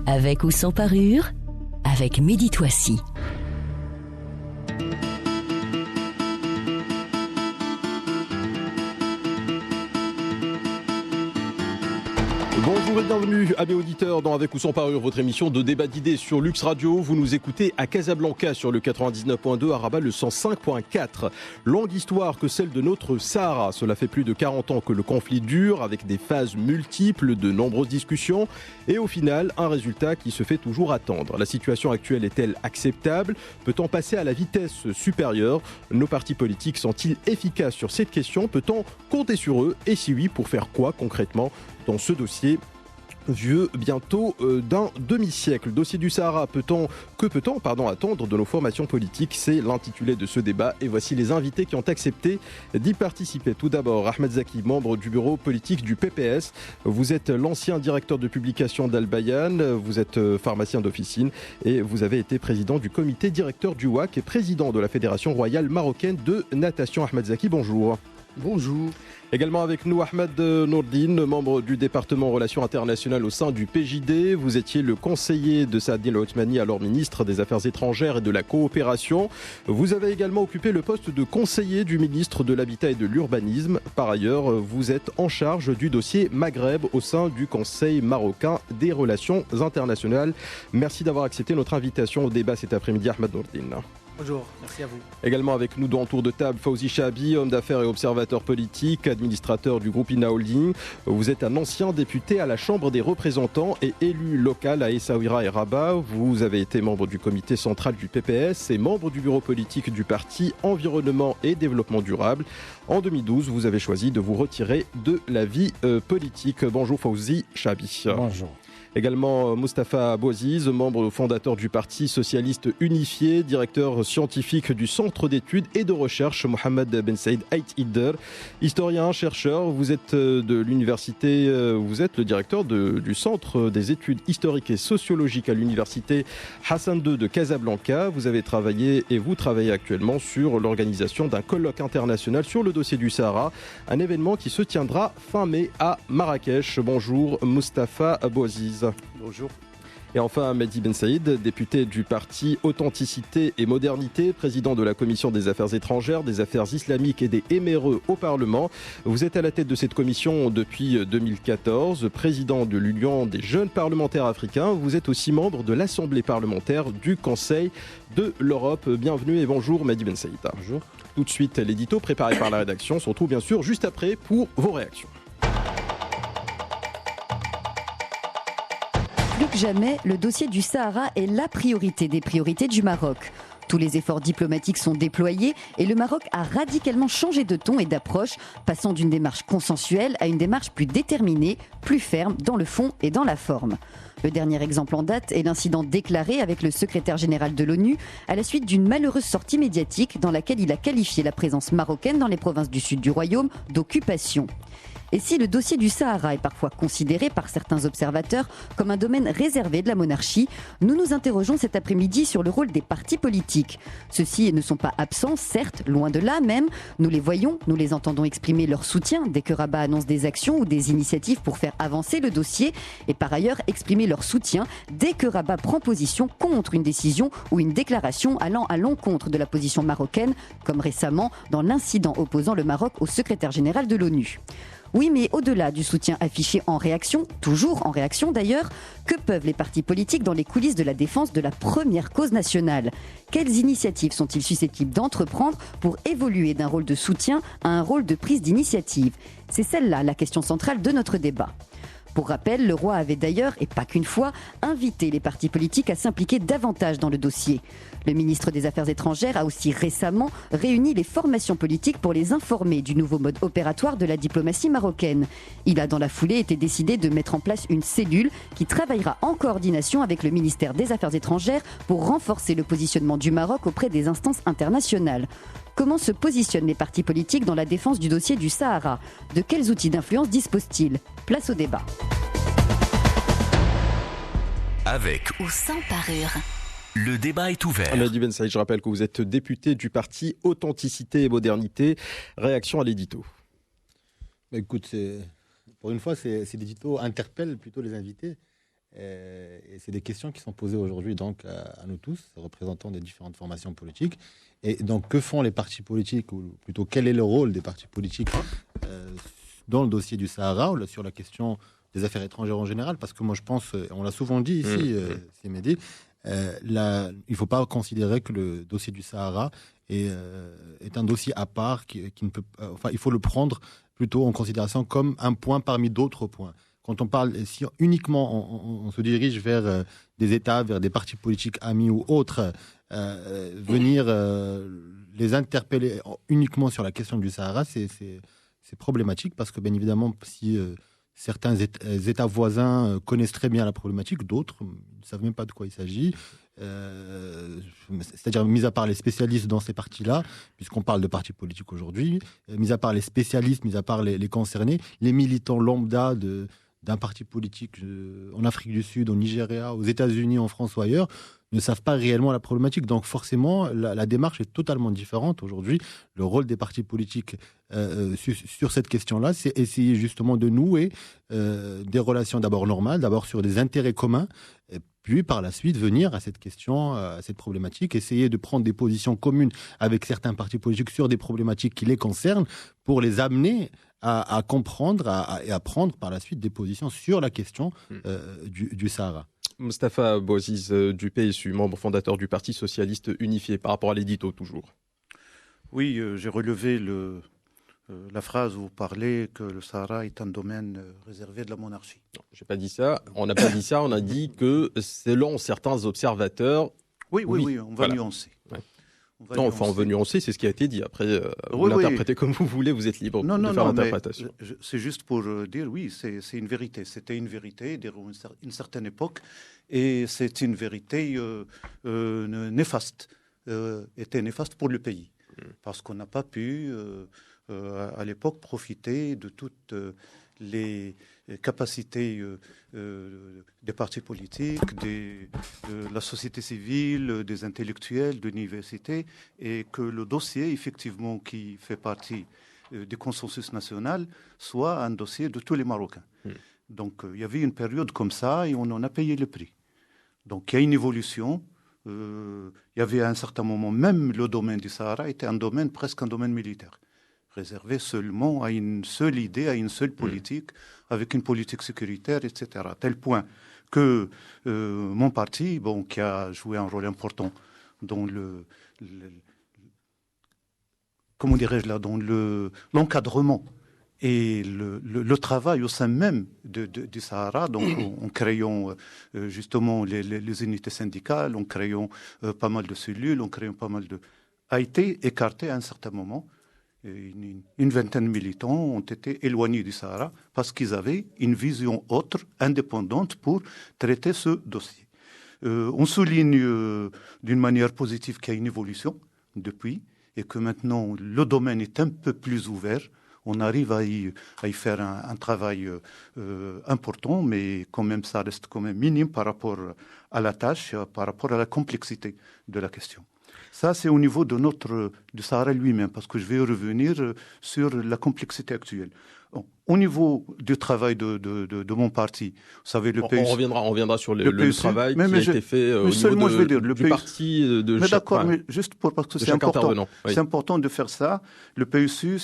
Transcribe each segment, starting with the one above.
Avec ou sans parure, avec Mehdi Touassi. Bonjour et bienvenue à mes auditeurs dans Avec ou sans parure, votre émission de débat d'idées sur Lux Radio. Vous nous écoutez à Casablanca sur le 99.2, à Rabat le 105.4. Longue histoire que celle de notre Sahara. Cela fait plus de 40 ans que le conflit dure, avec des phases multiples, de nombreuses discussions et au final un résultat qui se fait toujours attendre. La situation actuelle est-elle acceptable? Peut-on passer à la vitesse supérieure? Nos partis politiques sont-ils efficaces sur cette question? Peut-on compter sur eux? Et si oui, pour faire quoi concrètement dans ce dossier vieux bientôt d'un demi-siècle? Dossier du Sahara, que peut-on attendre de nos formations politiques? C'est l'intitulé de ce débat et voici les invités qui ont accepté d'y participer. Tout d'abord, Ahmed Zaki, membre du bureau politique du PPS. Vous êtes l'ancien directeur de publication d'Al-Bayan, vous êtes pharmacien d'officine et vous avez été président du comité directeur du WAC et président de la Fédération royale marocaine de natation. Ahmed Zaki, bonjour. Bonjour. Également avec nous Ahmed Nourdine, membre du département relations internationales au sein du PJD. Vous étiez le conseiller de Saadine Othmani, alors ministre des Affaires étrangères et de la coopération. Vous avez également occupé le poste de conseiller du ministre de l'Habitat et de l'Urbanisme. Par ailleurs, vous êtes en charge du dossier Maghreb au sein du Conseil marocain des relations internationales. Merci d'avoir accepté notre invitation au débat cet après-midi, Ahmed Nourdine. Bonjour, merci à vous. Également avec nous dans le tour de table, Fawzi Chabi, homme d'affaires et observateur politique, administrateur du groupe INA Holding. Vous êtes un ancien député à la Chambre des représentants et élu local à Essaouira et Rabat. Vous avez été membre du comité central du PPS et membre du bureau politique du parti Environnement et Développement Durable. En 2012, vous avez choisi de vous retirer de la vie politique. Bonjour Fawzi Chabi. Bonjour. Également Moustapha Bouaziz, membre fondateur du Parti Socialiste Unifié, directeur scientifique du Centre d'études et de recherche Mohamed Ben Saïd Ait Idder, historien, chercheur. Vous êtes de l'université, vous êtes le directeur du Centre des études historiques et sociologiques à l'université Hassan II de Casablanca. Vous avez travaillé et vous travaillez actuellement sur l'organisation d'un colloque international sur le dossier du Sahara, un événement qui se tiendra fin mai à Marrakech. Bonjour Moustapha Bouaziz. Bonjour. Et enfin, Mehdi Ben Saïd, député du parti Authenticité et Modernité, président de la Commission des Affaires étrangères, des Affaires islamiques et des MRE au Parlement. Vous êtes à la tête de cette commission depuis 2014, président de l'Union des jeunes parlementaires africains. Vous êtes aussi membre de l'Assemblée parlementaire du Conseil de l'Europe. Bienvenue et bonjour Mehdi Ben Saïd. Bonjour. Tout de suite, l'édito préparé par la rédaction se retrouve bien sûr juste après pour vos réactions. Plus que jamais, le dossier du Sahara est la priorité des priorités du Maroc. Tous les efforts diplomatiques sont déployés et le Maroc a radicalement changé de ton et d'approche, passant d'une démarche consensuelle à une démarche plus déterminée, plus ferme dans le fond et dans la forme. Le dernier exemple en date est l'incident déclaré avec le secrétaire général de l'ONU à la suite d'une malheureuse sortie médiatique dans laquelle il a qualifié la présence marocaine dans les provinces du sud du royaume d'occupation. Et si le dossier du Sahara est parfois considéré par certains observateurs comme un domaine réservé de la monarchie, nous nous interrogeons cet après-midi sur le rôle des partis politiques. Ceux-ci ne sont pas absents, certes, loin de là même. Nous les voyons, nous les entendons exprimer leur soutien dès que Rabat annonce des actions ou des initiatives pour faire avancer le dossier et par ailleurs exprimer leur soutien dès que Rabat prend position contre une décision ou une déclaration allant à l'encontre de la position marocaine, comme récemment dans l'incident opposant le Maroc au secrétaire général de l'ONU. Oui, mais au-delà du soutien affiché en réaction, toujours en réaction d'ailleurs, que peuvent les partis politiques dans les coulisses de la défense de la première cause nationale? Quelles initiatives sont-ils susceptibles d'entreprendre pour évoluer d'un rôle de soutien à un rôle de prise d'initiative? C'est celle-là la question centrale de notre débat. Pour rappel, le roi avait d'ailleurs, et pas qu'une fois, invité les partis politiques à s'impliquer davantage dans le dossier. Le ministre des Affaires étrangères a aussi récemment réuni les formations politiques pour les informer du nouveau mode opératoire de la diplomatie marocaine. Il a dans la foulée été décidé de mettre en place une cellule qui travaillera en coordination avec le ministère des Affaires étrangères pour renforcer le positionnement du Maroc auprès des instances internationales. Comment se positionnent les partis politiques dans la défense du dossier du Sahara? De quels outils d'influence disposent-ils? Place au débat. Avec ou sans parure, le débat est ouvert. Mehdi Ben Saïd, je rappelle que vous êtes député du parti Authenticité et Modernité. Réaction à l'édito. Écoute, pour une fois, ces éditos interpellent plutôt les invités. Et c'est des questions qui sont posées aujourd'hui donc à nous tous, représentants des différentes formations politiques. Et donc, que font les partis politiques, ou plutôt quel est le rôle des partis politiques dans le dossier du Sahara, ou sur la question des affaires étrangères en général? Parce que moi, je pense, on l'a souvent dit ici, c'est Mehdi, il ne faut pas considérer que le dossier du Sahara est un dossier à part, qui ne peut, il faut le prendre plutôt en considération comme un point parmi d'autres points. Quand on parle, si uniquement on se dirige vers des États, vers des partis politiques amis ou autres, venir les interpeller uniquement sur la question du Sahara, c'est problématique, parce que bien évidemment, si certains États voisins connaissent très bien la problématique, d'autres ne savent même pas de quoi il s'agit. C'est-à-dire, mis à part les spécialistes dans ces partis-là, puisqu'on parle de partis politiques aujourd'hui, mis à part les spécialistes, mis à part les concernés, les militants lambda d'un parti politique en Afrique du Sud, au Nigeria, aux États-Unis, en France ou ailleurs, ne savent pas réellement la problématique. Donc forcément, la démarche est totalement différente aujourd'hui. Le rôle des partis politiques sur cette question-là, c'est essayer justement de nouer des relations d'abord normales, d'abord sur des intérêts communs, et puis par la suite venir à cette question, à cette problématique, essayer de prendre des positions communes avec certains partis politiques sur des problématiques qui les concernent, pour les amener à comprendre et à prendre par la suite des positions sur la question du Sahara. Moustapha Bouaziz du PSU, membre fondateur du Parti socialiste unifié, par rapport à l'édito toujours. Oui, j'ai relevé la phrase où vous parlez que le Sahara est un domaine réservé de la monarchie. Non, j'ai pas dit ça. On n'a pas dit ça. On a dit que selon certains observateurs. Oui, on va nuancer. Ouais. On veut nuancer, c'est ce qui a été dit. Après, vous l'interprétez comme vous voulez, vous êtes libre de faire l'interprétation. C'est juste pour dire, oui, c'est une vérité. C'était une vérité d'une certaine époque, et c'est une vérité néfaste, était néfaste pour le pays, parce qu'on n'a pas pu, à l'époque, profiter de toutes les capacités des partis politiques, de la société civile, des intellectuels, de l'université, et que le dossier, effectivement, qui fait partie du consensus national, soit un dossier de tous les Marocains. Donc, il y avait une période comme ça, et on en a payé le prix. Donc, il y a une évolution. Il y avait à un certain moment, même le domaine du Sahara était presque un domaine militaire, réservé seulement à une seule idée, à une seule politique, avec une politique sécuritaire, etc. À tel point que mon parti, qui a joué un rôle important dans dans l'encadrement et le travail au sein même du Sahara, donc en créant justement les unités syndicales, en créant pas mal de cellules, en créant pas mal a été écarté à un certain moment. Une vingtaine de militants ont été éloignés du Sahara parce qu'ils avaient une vision autre, indépendante, pour traiter ce dossier. On souligne d'une manière positive qu'il y a une évolution depuis, et que maintenant le domaine est un peu plus ouvert. On arrive à y faire un travail important, mais quand même ça reste quand même minime par rapport à la tâche, par rapport à la complexité de la question. Ça, c'est au niveau du Sahara lui-même, parce que je vais revenir sur la complexité actuelle. Au niveau du travail de mon parti, vous savez, le PSU... On reviendra sur le travail qui a été fait au niveau du parti de chaque... Mais d'accord, mais juste parce que c'est important. Oui. C'est important de faire ça. Le PSU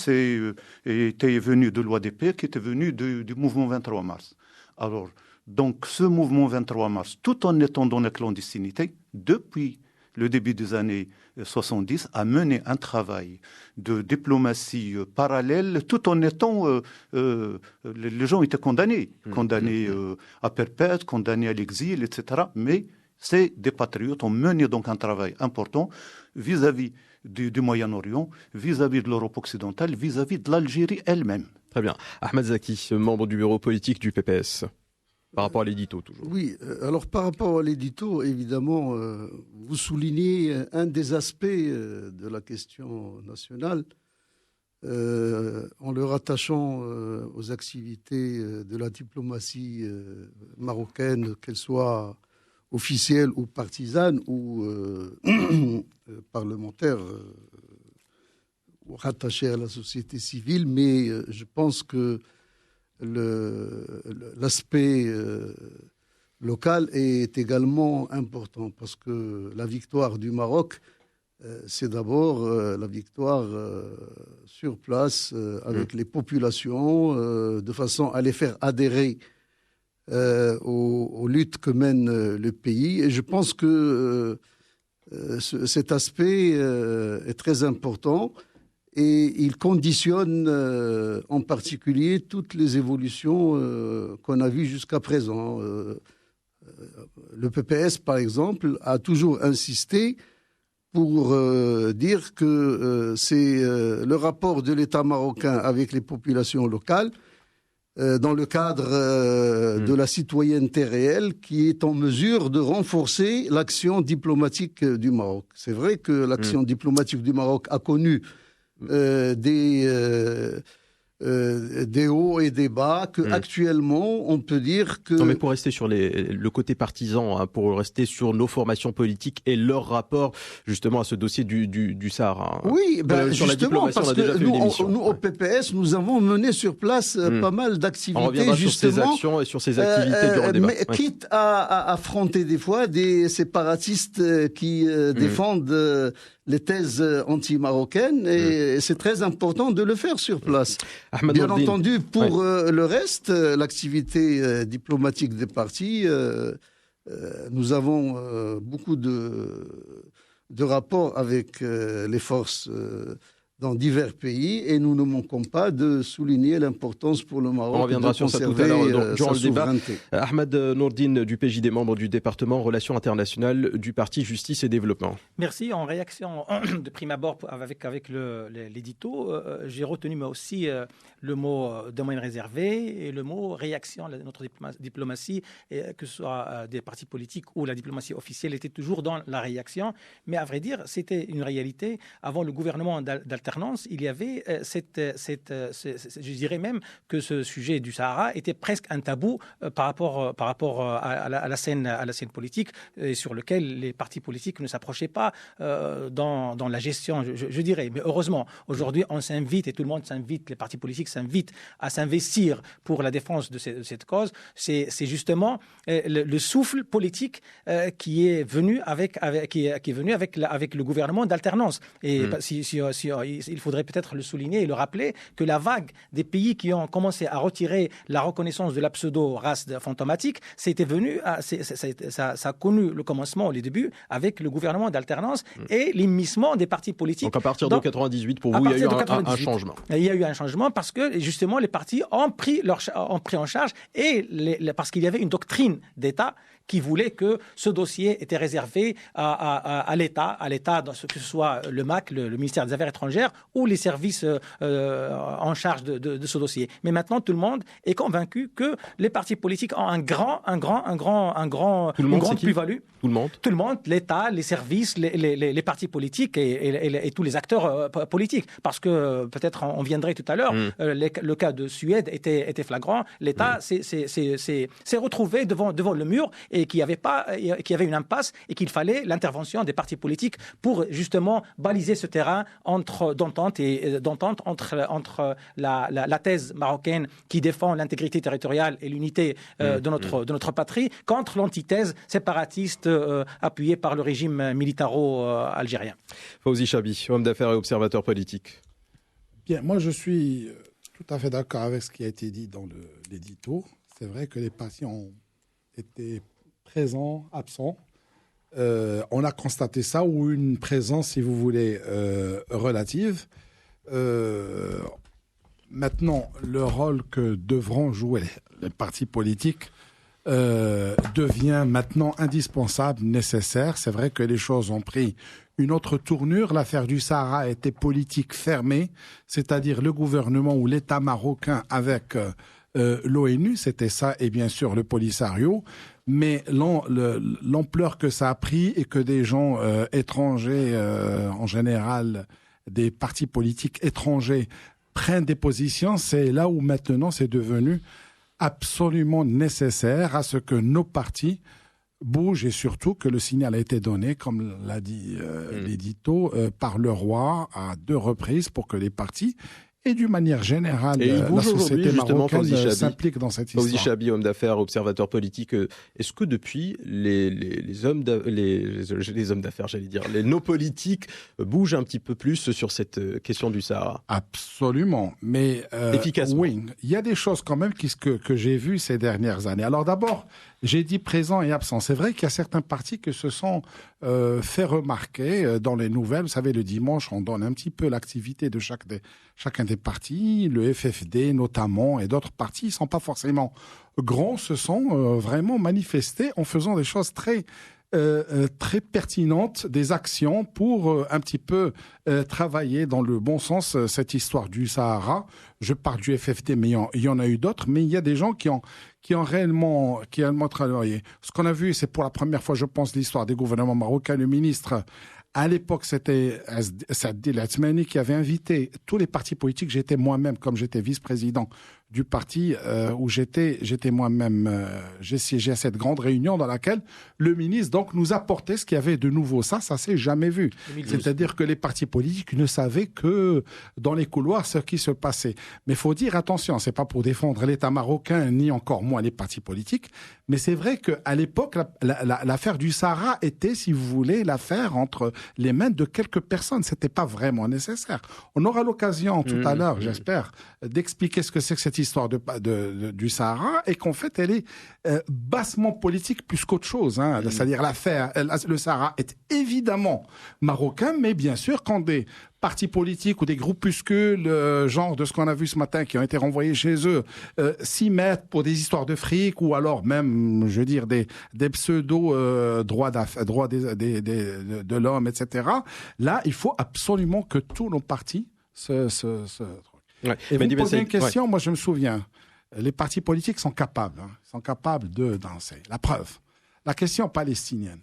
était venu de l'OADP, qui était venu du mouvement 23 mars. Alors, donc, ce mouvement 23 mars, tout en étant dans la clandestinité, depuis le début des années 70, a mené un travail de diplomatie parallèle, tout en étant... les gens étaient condamnés à perpète, condamnés à l'exil, etc. Mais ces des patriotes ont mené donc un travail important vis-à-vis du Moyen-Orient, vis-à-vis de l'Europe occidentale, vis-à-vis de l'Algérie elle-même. Très bien. Ahmed Zaki, membre du bureau politique du PPS. Par rapport à l'édito, toujours. Oui, alors par rapport à l'édito, évidemment, vous soulignez un des aspects de la question nationale en le rattachant aux activités de la diplomatie marocaine, qu'elle soit officielle ou partisane ou parlementaire, ou rattachée à la société civile, mais je pense que l'aspect local est également important parce que la victoire du Maroc, c'est d'abord la victoire sur place avec les populations, de façon à les faire adhérer aux luttes que mène le pays. Et je pense que cet aspect est très important et il conditionne en particulier toutes les évolutions qu'on a vues jusqu'à présent. Le PPS, par exemple, a toujours insisté pour dire que c'est le rapport de l'État marocain avec les populations locales dans le cadre de la citoyenneté réelle qui est en mesure de renforcer l'action diplomatique du Maroc. C'est vrai que l'action diplomatique du Maroc a connu des hauts et des bas, que actuellement on peut dire que... Non, mais pour rester sur le côté partisan, hein, pour rester sur nos formations politiques et leur rapport justement à ce dossier du Sahara. Hein. Oui, sur justement, parce que nous au PPS, nous avons mené sur place pas mal d'activités. On reviendra sur ces actions et sur ces activités durant le débat. Mais quitte à affronter des fois des séparatistes qui défendent les thèses anti-marocaines, et c'est très important de le faire sur place. Ahmed Bien Nourdine. entendu, pour le reste, l'activité diplomatique des partis, nous avons beaucoup de rapports avec les forces dans divers pays, et nous ne manquons pas de souligner l'importance pour le Maroc. On reviendra sur ça tout à l'heure durant le débat. Ahmed Nourdine du PJD, membre du département Relations internationales du Parti Justice et Développement. Merci. En réaction de prime abord avec l'édito, j'ai retenu moi aussi le mot domaine réservé et le mot réaction. Notre diplomatie, que ce soit des partis politiques ou la diplomatie officielle, était toujours dans la réaction. Mais à vrai dire, c'était une réalité. Avant le gouvernement d'alternance, il y avait je dirais même que ce sujet du Sahara était presque un tabou par rapport à la scène politique, et sur lequel les partis politiques ne s'approchaient pas dans la gestion, je dirais. Mais heureusement, aujourd'hui, on s'invite, et tout le monde s'invite, les partis politiques s'invitent à s'investir pour la défense de cette cause. C'est justement le souffle politique qui est venu avec le gouvernement d'alternance. Et il faudrait peut-être le souligner et le rappeler que la vague des pays qui ont commencé à retirer la reconnaissance de la pseudo-race fantomatique, ça a connu le commencement, les débuts, avec le gouvernement d'alternance et l'immiscement des partis politiques. Donc à partir de 1998, pour vous, il y a eu un changement. Il y a eu un changement parce que justement les partis ont pris en charge, parce qu'il y avait une doctrine d'État qui voulait que ce dossier était réservé à l'État, que ce soit le MAC, le ministère des Affaires étrangères, ou les services en charge de ce dossier. Mais maintenant, tout le monde est convaincu que les partis politiques ont une grande plus-value. Tout le monde, l'État, les services, les partis politiques et tous les acteurs politiques. Parce que peut-être on viendrait tout à l'heure, le cas de Suède était flagrant. L'État s'est retrouvé devant le mur et qu'il y avait une impasse et qu'il fallait l'intervention des partis politiques pour justement baliser ce terrain d'entente entre la thèse marocaine qui défend l'intégrité territoriale et l'unité de notre patrie contre l'antithèse séparatiste appuyée par le régime militaro-algérien. Fawzi Chabi, homme d'affaires et observateur politique. Bien, moi je suis tout à fait d'accord avec ce qui a été dit dans l'édito. C'est vrai que les partis ont été présents, absents. On a constaté ça, ou une présence, si vous voulez, relative. Maintenant, le rôle que devront jouer les partis politiques devient maintenant indispensable, nécessaire. C'est vrai que les choses ont pris une autre tournure. L'affaire du Sahara était politique fermée, c'est-à-dire le gouvernement ou l'État marocain avec l'ONU, c'était ça, et bien sûr le Polisario. Mais l'ampleur que ça a pris et que des gens étrangers, en général des partis politiques étrangers, prennent des positions, c'est là où maintenant c'est devenu absolument nécessaire à ce que nos partis bougent, et surtout que le signal a été donné, comme l'a dit l'édito, par le roi à 2 reprises pour que les partis et d'une manière générale, Et il la bouge aujourd'hui, société justement, Fawzi marocaine Chabi. s'implique dans cette Fawzi histoire. Chabi, homme d'affaires, observateur politique, est-ce que depuis les hommes d'affaires, j'allais dire, nos politiques bougent un petit peu plus sur cette question du Sahara? Absolument, mais Efficacement. oui, il y a des choses quand même que j'ai vues ces dernières années. Alors d'abord, j'ai dit présent et absent. C'est vrai qu'il y a certains partis qui se sont fait remarquer dans les nouvelles. Vous savez, le dimanche, on donne un petit peu l'activité de chacun des partis. Le FFD notamment et d'autres partis, ils ne sont pas forcément grands, se sont vraiment manifestés en faisant des choses très pertinentes, des actions pour un petit peu travailler dans le bon sens cette histoire du Sahara. Je parle du FFD, mais il y en a eu d'autres, mais il y a des gens qui ont réellement travaillé. Ce qu'on a vu, c'est pour la première fois, je pense, l'histoire des gouvernements marocains. Le ministre, à l'époque, c'était Saadil Atmani qui avait invité tous les partis politiques. J'étais moi-même, comme j'étais vice-président du parti où j'étais moi-même, j'ai siégé à cette grande réunion dans laquelle le ministre donc nous apportait ce qu'il y avait de nouveau. Ça s'est jamais vu. 2012. C'est-à-dire que les partis politiques ne savaient que dans les couloirs ce qui se passait. Mais il faut dire attention, c'est pas pour défendre l'État marocain ni encore moins les partis politiques, mais c'est vrai qu'à l'époque l'affaire du Sahara était, si vous voulez, l'affaire entre les mains de quelques personnes. C'était pas vraiment nécessaire. On aura l'occasion tout à l'heure, j'espère, d'expliquer ce que c'est que cette histoire du Sahara et qu'en fait elle est bassement politique plus qu'autre chose. Hein. C'est-à-dire l'affaire, le Sahara est évidemment marocain, mais bien sûr quand des partis politiques ou des groupuscules, genre de ce qu'on a vu ce matin, qui ont été renvoyés chez eux, s'y mettent pour des histoires de fric ou alors même, je veux dire, des pseudo droits de l'homme, etc. Là, il faut absolument que tous nos partis Ouais. Et vous me posez une ouais. question, moi je me souviens, les partis politiques sont capables de danser. La preuve, la question palestinienne,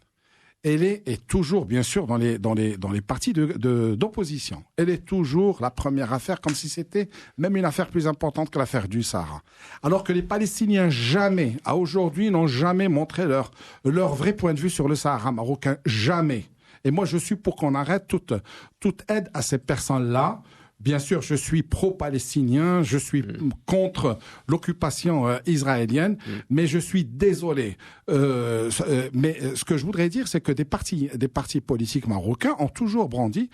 elle est toujours, bien sûr, dans les partis d'opposition. Elle est toujours la première affaire, comme si c'était même une affaire plus importante que l'affaire du Sahara. Alors que les Palestiniens, jamais, à aujourd'hui, n'ont jamais montré leur vrai point de vue sur le Sahara marocain. Jamais. Et moi, je suis pour qu'on arrête toute aide à ces personnes-là. Bien sûr, je suis pro-palestinien, je suis contre l'occupation israélienne, mais je suis désolé. Mais ce que je voudrais dire, c'est que des partis politiques marocains ont toujours brandi,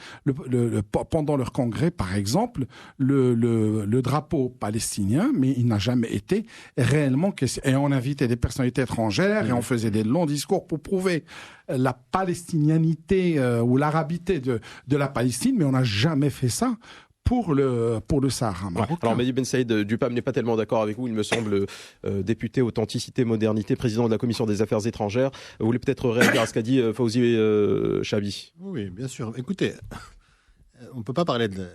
pendant leur congrès, par exemple, le drapeau palestinien, mais il n'a jamais été réellement question. Et on invitait des personnalités étrangères et on faisait des longs discours pour prouver la palestinianité ou l'arabité de la Palestine, mais on n'a jamais fait ça pour le Sahara marocain. Ouais. Alors Mehdi Ben Saïd du PAM n'est pas tellement d'accord avec vous, il me semble, député Authenticité, Modernité, président de la Commission des Affaires étrangères. Vous voulez peut-être réagir à ce qu'a dit Fawzi Chabi? Oui, bien sûr. Écoutez, on ne peut pas parler de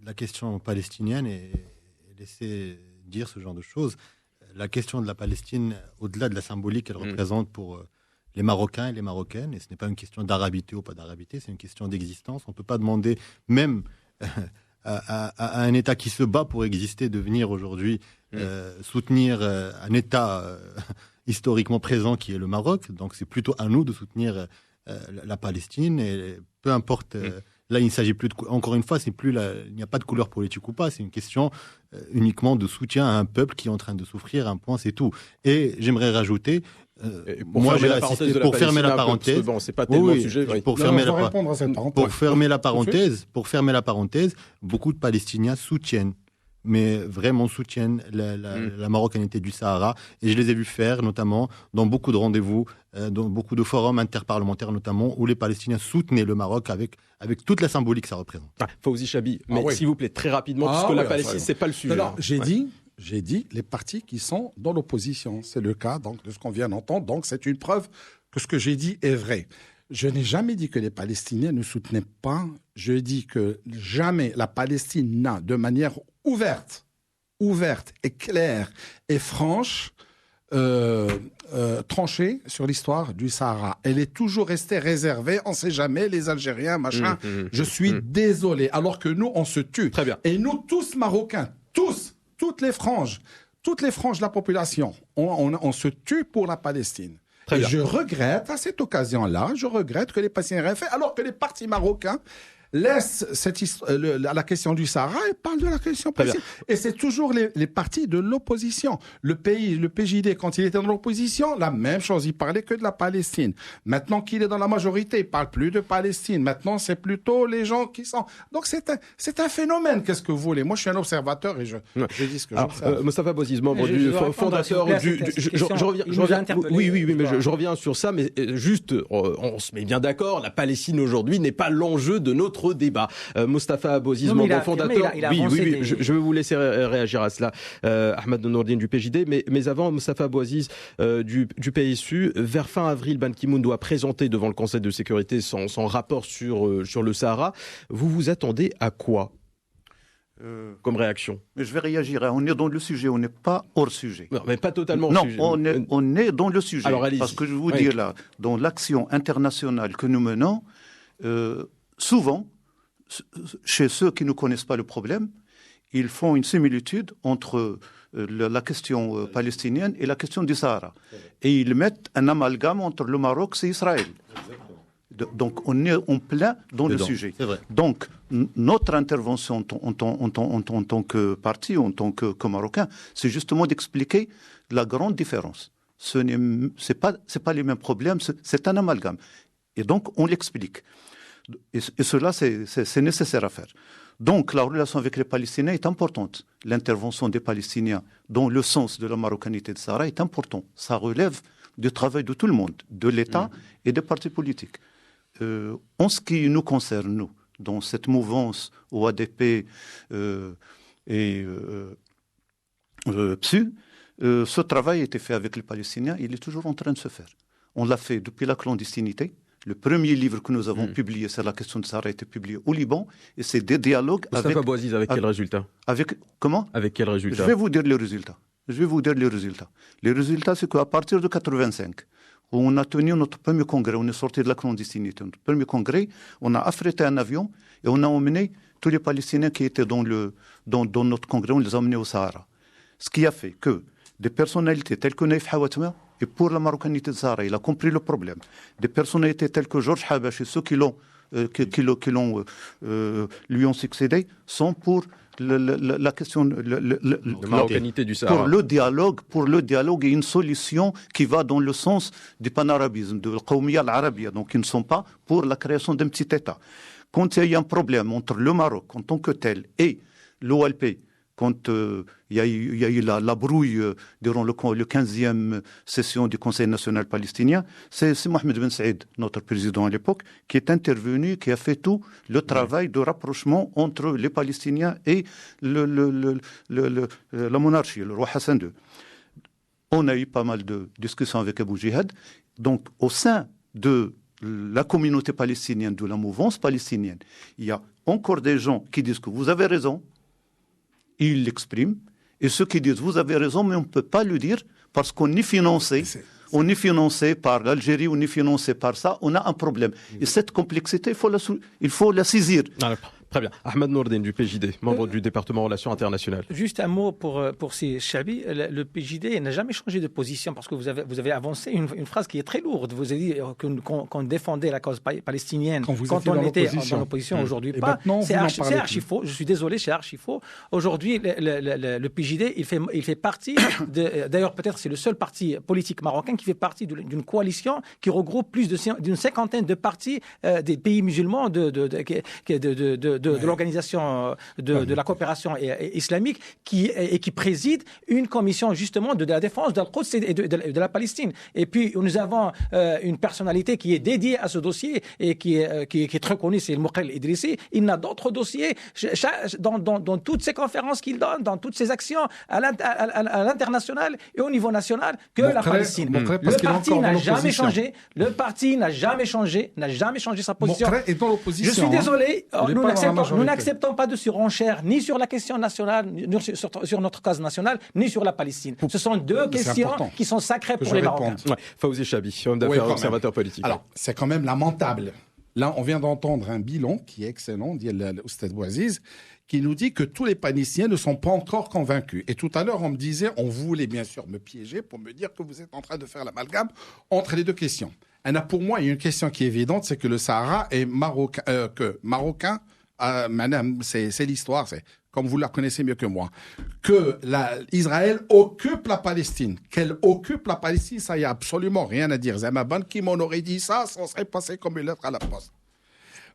la question palestinienne et laisser dire ce genre de choses. La question de la Palestine, au-delà de la symbolique qu'elle représente pour les Marocains et les Marocaines, et ce n'est pas une question d'arabité ou pas d'arabité, c'est une question d'existence. On ne peut pas demander même à un État qui se bat pour exister de venir aujourd'hui soutenir un État historiquement présent qui est le Maroc. Donc c'est plutôt à nous de soutenir la Palestine, et peu importe. Là, il ne s'agit plus encore une fois, il n'y a pas de couleur politique ou pas. C'est une question uniquement de soutien à un peuple qui est en train de souffrir. Un point, c'est tout. Et j'aimerais rajouter. Moi, j'ai assisté, pour fermer la parenthèse. Bon, c'est pas tellement le sujet. Pour fermer la parenthèse, beaucoup de Palestiniens soutiennent, mais vraiment soutiennent la marocanité du Sahara. Et je les ai vus faire, notamment dans beaucoup de rendez-vous, dans beaucoup de forums interparlementaires, notamment, où les Palestiniens soutenaient le Maroc avec toute la symbolique que ça représente. Fawzi Chabi, mais s'il vous plaît, très rapidement, puisque la Palestine, c'est pas le sujet. Alors, j'ai dit les partis qui sont dans l'opposition. C'est le cas donc, de ce qu'on vient d'entendre. Donc, c'est une preuve que ce que j'ai dit est vrai. Je n'ai jamais dit que les Palestiniens ne soutenaient pas. Je dis que jamais la Palestine n'a, de manière ouverte et claire et franche, tranché sur l'histoire du Sahara. Elle est toujours restée réservée. On ne sait jamais, les Algériens, machin. Je suis désolé. Alors que nous, on se tue. Très bien. Et nous, tous Marocains, toutes les franges de la population, on se tue pour la Palestine. Et je regrette, à cette occasion-là, que les Palestiniens aient fait, alors que les partis marocains laisse la question du Sahara et parle de la question palestinienne. Et c'est toujours les partis de l'opposition. Le PJD, quand il était dans l'opposition, la même chose, il parlait que de la Palestine. Maintenant qu'il est dans la majorité, il parle plus de Palestine. Maintenant, c'est plutôt les gens qui sont... Donc c'est un phénomène, qu'est-ce que vous voulez. Moi, je suis un observateur et je dis ce que j'observe. Moustapha Bouaziz, membre du fondateur du... Je reviens sur ça, mais juste, on se met bien d'accord, la Palestine aujourd'hui n'est pas l'enjeu de notre débat. Moustapha Bouaziz, membre fondateur... Oui, je vais vous laisser réagir à cela. Ahmed Nourdine du PJD, mais avant, Moustapha Bouaziz du PSU, vers fin avril, Ban Ki-moon doit présenter devant le Conseil de sécurité son rapport sur le Sahara. Vous vous attendez à quoi comme réaction? Mais je vais réagir. On est dans le sujet, on n'est pas hors sujet. Non, mais pas totalement hors sujet. Non, on est dans le sujet. Alors, parce que je vous dis là, dans l'action internationale que nous menons, souvent, chez ceux qui ne connaissent pas le problème, ils font une similitude entre la question palestinienne et la question du Sahara. Et ils mettent un amalgame entre le Maroc et Israël. Donc, on est en plein dans le sujet. Donc, notre intervention en tant que parti, en tant que Marocain, c'est justement d'expliquer la grande différence. C'est pas les mêmes problèmes, c'est un amalgame. Et donc, on l'explique. Et cela, c'est nécessaire à faire. Donc, la relation avec les Palestiniens est importante. L'intervention des Palestiniens dans le sens de la marocanité de Sahara est importante. Ça relève du travail de tout le monde, de l'État et des partis politiques. En ce qui nous concerne, nous, dans cette mouvance OADP et PSU, ce travail a été fait avec les Palestiniens, il est toujours en train de se faire. On l'a fait depuis la clandestinité. Le premier livre que nous avons publié sur la question de Sahara a été publié au Liban, et c'est des dialogues Moustapha Bouaziz, avec quel résultat? Comment? Avec quel résultat? Je vais vous dire les résultats. Les résultats, c'est qu'à partir de 1985, où on a tenu notre premier congrès, on est sorti de la clandestinité. Notre premier congrès, on a affrété un avion et on a emmené tous les Palestiniens qui étaient dans notre congrès, on les a emmenés au Sahara. Ce qui a fait que des personnalités telles que Naïf Hawatma, et pour la marocanité de Sahara, il a compris le problème. Des personnalités telles que Georges Habash et ceux qui lui ont succédé sont pour la question de marocanité du Sahara. Pour le dialogue et une solution qui va dans le sens du panarabisme, de l'Qawmiya al-Arabia. Donc, ils ne sont pas pour la création d'un petit État. Quand il y a un problème entre le Maroc en tant que tel et l'OLP, quand il y a eu la brouille durant le 15e session du Conseil national palestinien, c'est Mohamed Ben Saïd, notre président à l'époque, qui est intervenu, qui a fait tout le travail de rapprochement entre les Palestiniens et la monarchie, le roi Hassan II. On a eu pas mal de discussions avec Abou Jihad. Donc, au sein de la communauté palestinienne, de la mouvance palestinienne, il y a encore des gens qui disent que vous avez raison, ils l'expriment, et ceux qui disent vous avez raison, mais on ne peut pas le dire parce qu'on est financé. On est financé par l'Algérie, on est financé par ça, on a un problème. Et cette complexité, il faut la saisir. Très bien. Ahmed Nourdine du PJD, membre du département Relations internationales. Juste un mot pour ces Chabi. Le PJD n'a jamais changé de position parce que vous avez avancé une phrase qui est très lourde. Vous avez dit qu'on défendait la cause palestinienne quand on était dans l'opposition, aujourd'hui pas. C'est archi faux. Je suis désolé, c'est archi faux. Aujourd'hui, le PJD, il fait partie d'ailleurs, peut-être c'est le seul parti politique marocain qui fait partie d'une coalition qui regroupe plus d'une cinquantaine de partis des pays musulmans de l'organisation de la coopération islamique qui préside une commission justement de la défense d'Al-Quds et de la Palestine. Et puis nous avons une personnalité qui est dédiée à ce dossier et qui est très connue, c'est le Mouqel Idrissi. Il n'a d'autres dossiers dans toutes ces conférences qu'il donne, dans toutes ses actions à l'international et au niveau national que la Palestine. Le parti n'a jamais changé. Le parti n'a jamais changé sa position. Je suis désolé, nous n'acceptons pas de surenchère ni sur la question nationale, ni sur notre cause nationale, ni sur la Palestine. Ce sont deux questions qui sont sacrées pour les Marocains. Fawzi Chabi, homme d'affaires, observateur politique. Alors, c'est quand même lamentable. Là, on vient d'entendre un bilan qui est excellent, dit l'Oustad Bouaziz, qui nous dit que tous les Palestiniens ne sont pas encore convaincus. Et tout à l'heure, on me disait, on voulait bien sûr me piéger pour me dire que vous êtes en train de faire l'amalgame entre les deux questions. Pour moi, il y a une question qui est évidente, c'est que le Sahara est marocain. Madame, c'est l'histoire, c'est comme vous la connaissez mieux que moi, que Israël occupe la Palestine. Qu'elle occupe la Palestine, ça y a absolument rien à dire. Zama Ban Ki-moon aurait dit ça serait passé comme une lettre à la poste.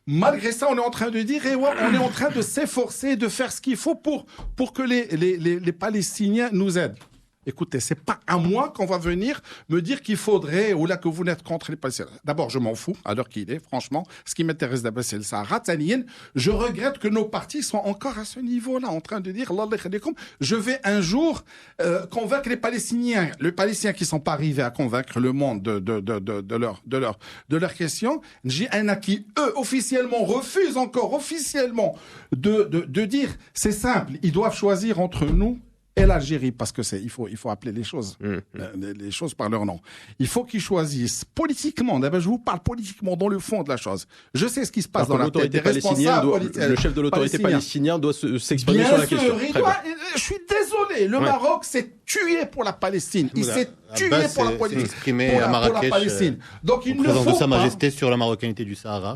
Malgré ça, on est en train de dire, on est en train de s'efforcer de faire ce qu'il faut pour que les Palestiniens nous aident. Écoutez, c'est pas à moi qu'on va venir me dire qu'il faudrait, ou là que vous n'êtes contre les Palestiniens. D'abord, je m'en fous, à l'heure qu'il est, franchement. Ce qui m'intéresse d'abord, c'est le Sahara. Je regrette que nos partis soient encore à ce niveau-là, en train de dire, je vais un jour convaincre les Palestiniens qui sont pas arrivés à convaincre le monde de leur question. J'ai un qui, eux, officiellement, refusent encore officiellement de dire, c'est simple, ils doivent choisir entre nous et l'Algérie, parce que il faut appeler les choses par leur nom. Il faut qu'ils choisissent politiquement. D'abord, je vous parle politiquement dans le fond de la chose. Je sais ce qui se passe dans la tête des responsables. Le chef de l'autorité palestinienne doit s'exprimer sur la question. Je suis désolé. Le Maroc s'est tué pour la Palestine. Il s'est tué pour la Palestine. Donc il ne faut pas. De Sa Majesté sur la marocanité du Sahara.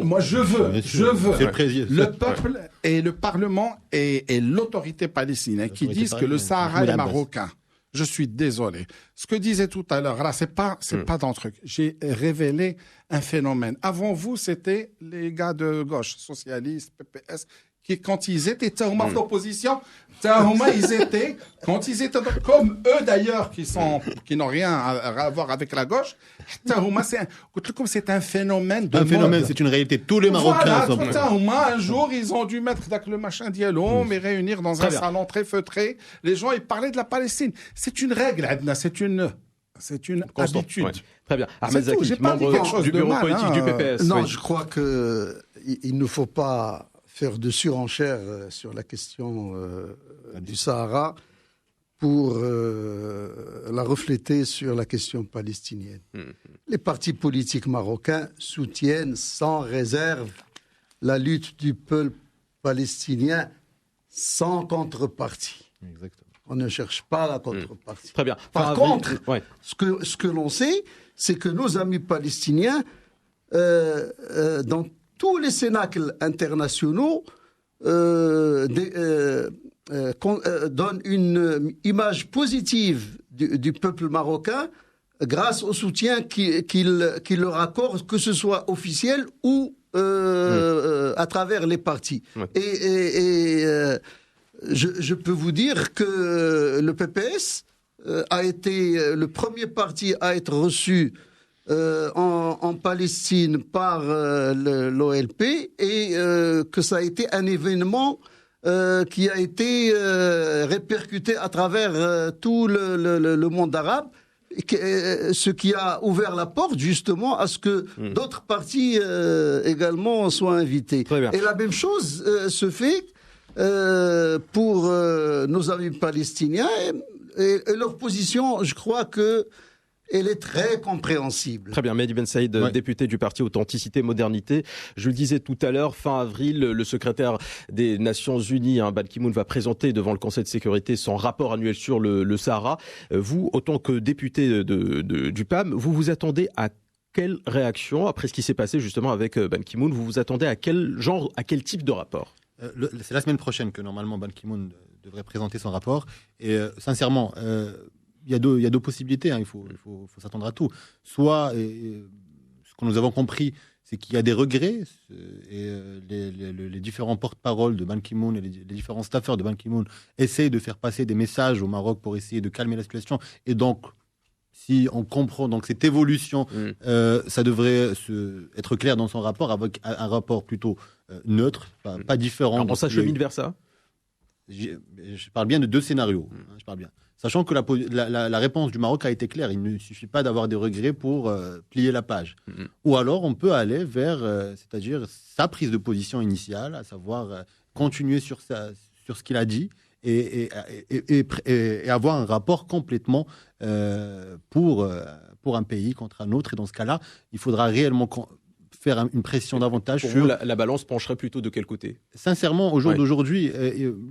Moi, je veux le peuple et le Parlement et l'autorité palestinienne qui disent que le Sahara est marocain. Je suis désolé. Ce que disait tout à l'heure, là, c'est pas dans le truc. J'ai révélé un phénomène. Avant vous, c'était les gars de gauche, socialistes, PPS, qui, quand ils étaient en opposition, quand ils étaient, comme eux d'ailleurs, qui n'ont rien à voir avec la gauche, c'est un phénomène de mode. C'est une réalité. Tous les Marocains sont... Un jour, ils ont dû mettre le machin dialogue, mais réunir dans un salon très feutré. Les gens, ils parlaient de la Palestine. C'est une règle, Adna, c'est une habitude. Ouais. Très bien. Ahmed Zaki, membre du bureau politique du PPS. Non, je crois qu'il ne faut pas faire de surenchère sur la question du Sahara pour la refléter sur la question palestinienne. Les partis politiques marocains soutiennent sans réserve la lutte du peuple palestinien sans contrepartie. Exactement. On ne cherche pas la contrepartie. Très bien. Par contre, ce que l'on sait, c'est que nos amis palestiniens, dans tous les cénacles internationaux, donnent une image positive du peuple marocain grâce au soutien qu'il leur accorde, que ce soit officiel ou à travers les partis. Ouais. Je peux vous dire que le PPS a été le premier parti à être reçu en Palestine par l'OLP et que ça a été un événement qui a été répercuté à travers tout le monde arabe, ce qui a ouvert la porte justement à ce que d'autres partis également soient invités. Et la même chose se fait pour nos amis palestiniens et leur position, je crois que elle est très compréhensible. Très bien, Mehdi Ben Saïd, député du parti Authenticité Modernité. Je le disais tout à l'heure, fin avril, le secrétaire des Nations Unies, Ban Ki-moon, va présenter devant le Conseil de sécurité son rapport annuel sur le Sahara. Vous, autant que député du PAM, vous vous attendez à quelle réaction après ce qui s'est passé justement avec Ban Ki-moon? Vous vous attendez à quel type de rapport? C'est la semaine prochaine que normalement Ban Ki-moon devrait présenter son rapport. Et sincèrement, il y a deux possibilités, il faut s'attendre à tout. Soit, ce que nous avons compris, c'est qu'il y a des regrets, et les différents porte-paroles de Ban Ki-moon et les différents staffeurs de Ban Ki-moon essayent de faire passer des messages au Maroc pour essayer de calmer la situation. Et donc, si on comprend donc cette évolution, ça devrait être clair dans son rapport, avec un rapport plutôt neutre, pas différent. Alors on s'achemine vers ça? Je parle bien de deux scénarios. Je parle bien. Sachant que la réponse du Maroc a été claire, il ne suffit pas d'avoir des regrets pour plier la page. Ou alors on peut aller vers, c'est-à-dire sa prise de position initiale, à savoir continuer sur ce qu'il a dit et avoir un rapport complètement pour un pays contre un autre. Et dans ce cas-là, il faudra réellement faire une pression davantage pour vous, la balance pencherait plutôt de quel côté? Sincèrement, au jour d'aujourd'hui,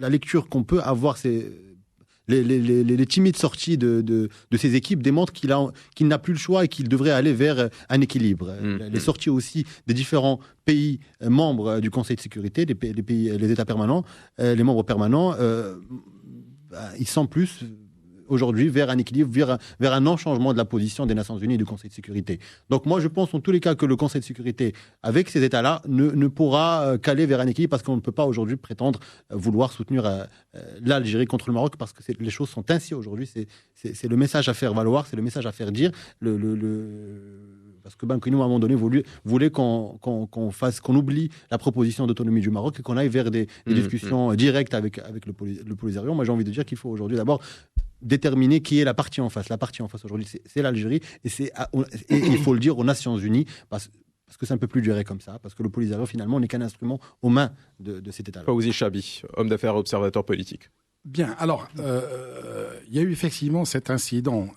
la lecture qu'on peut avoir, c'est... les timides sorties de ces équipes démontrent qu'il n'a plus le choix et qu'il devrait aller vers un équilibre. Les sorties aussi des différents pays membres du Conseil de sécurité, les États permanents, les membres permanents, ils sont plus aujourd'hui vers un équilibre, vers un non-changement de la position des Nations Unies et du Conseil de sécurité. Donc moi, je pense en tous les cas que le Conseil de sécurité, avec ces États-là, ne pourra qu'aller vers un équilibre parce qu'on ne peut pas aujourd'hui prétendre vouloir soutenir l'Algérie contre le Maroc parce que les choses sont ainsi aujourd'hui. C'est le message à faire valoir, c'est le message à faire dire. Parce que Ban Ki-moon, à un moment donné, voulait qu'on oublie la proposition d'autonomie du Maroc et qu'on aille vers des discussions directes avec le Polisario. Moi, j'ai envie de dire qu'il faut aujourd'hui d'abord déterminer qui est la partie en face. La partie en face aujourd'hui, c'est l'Algérie et il faut le dire aux Nations Unies parce que ça ne peut plus durer comme ça, parce que le Polisario, finalement, n'est qu'un instrument aux mains de cet État-là. Fawzi Chabi, homme d'affaires, observateur politique. Bien, alors, il y a eu effectivement cet incident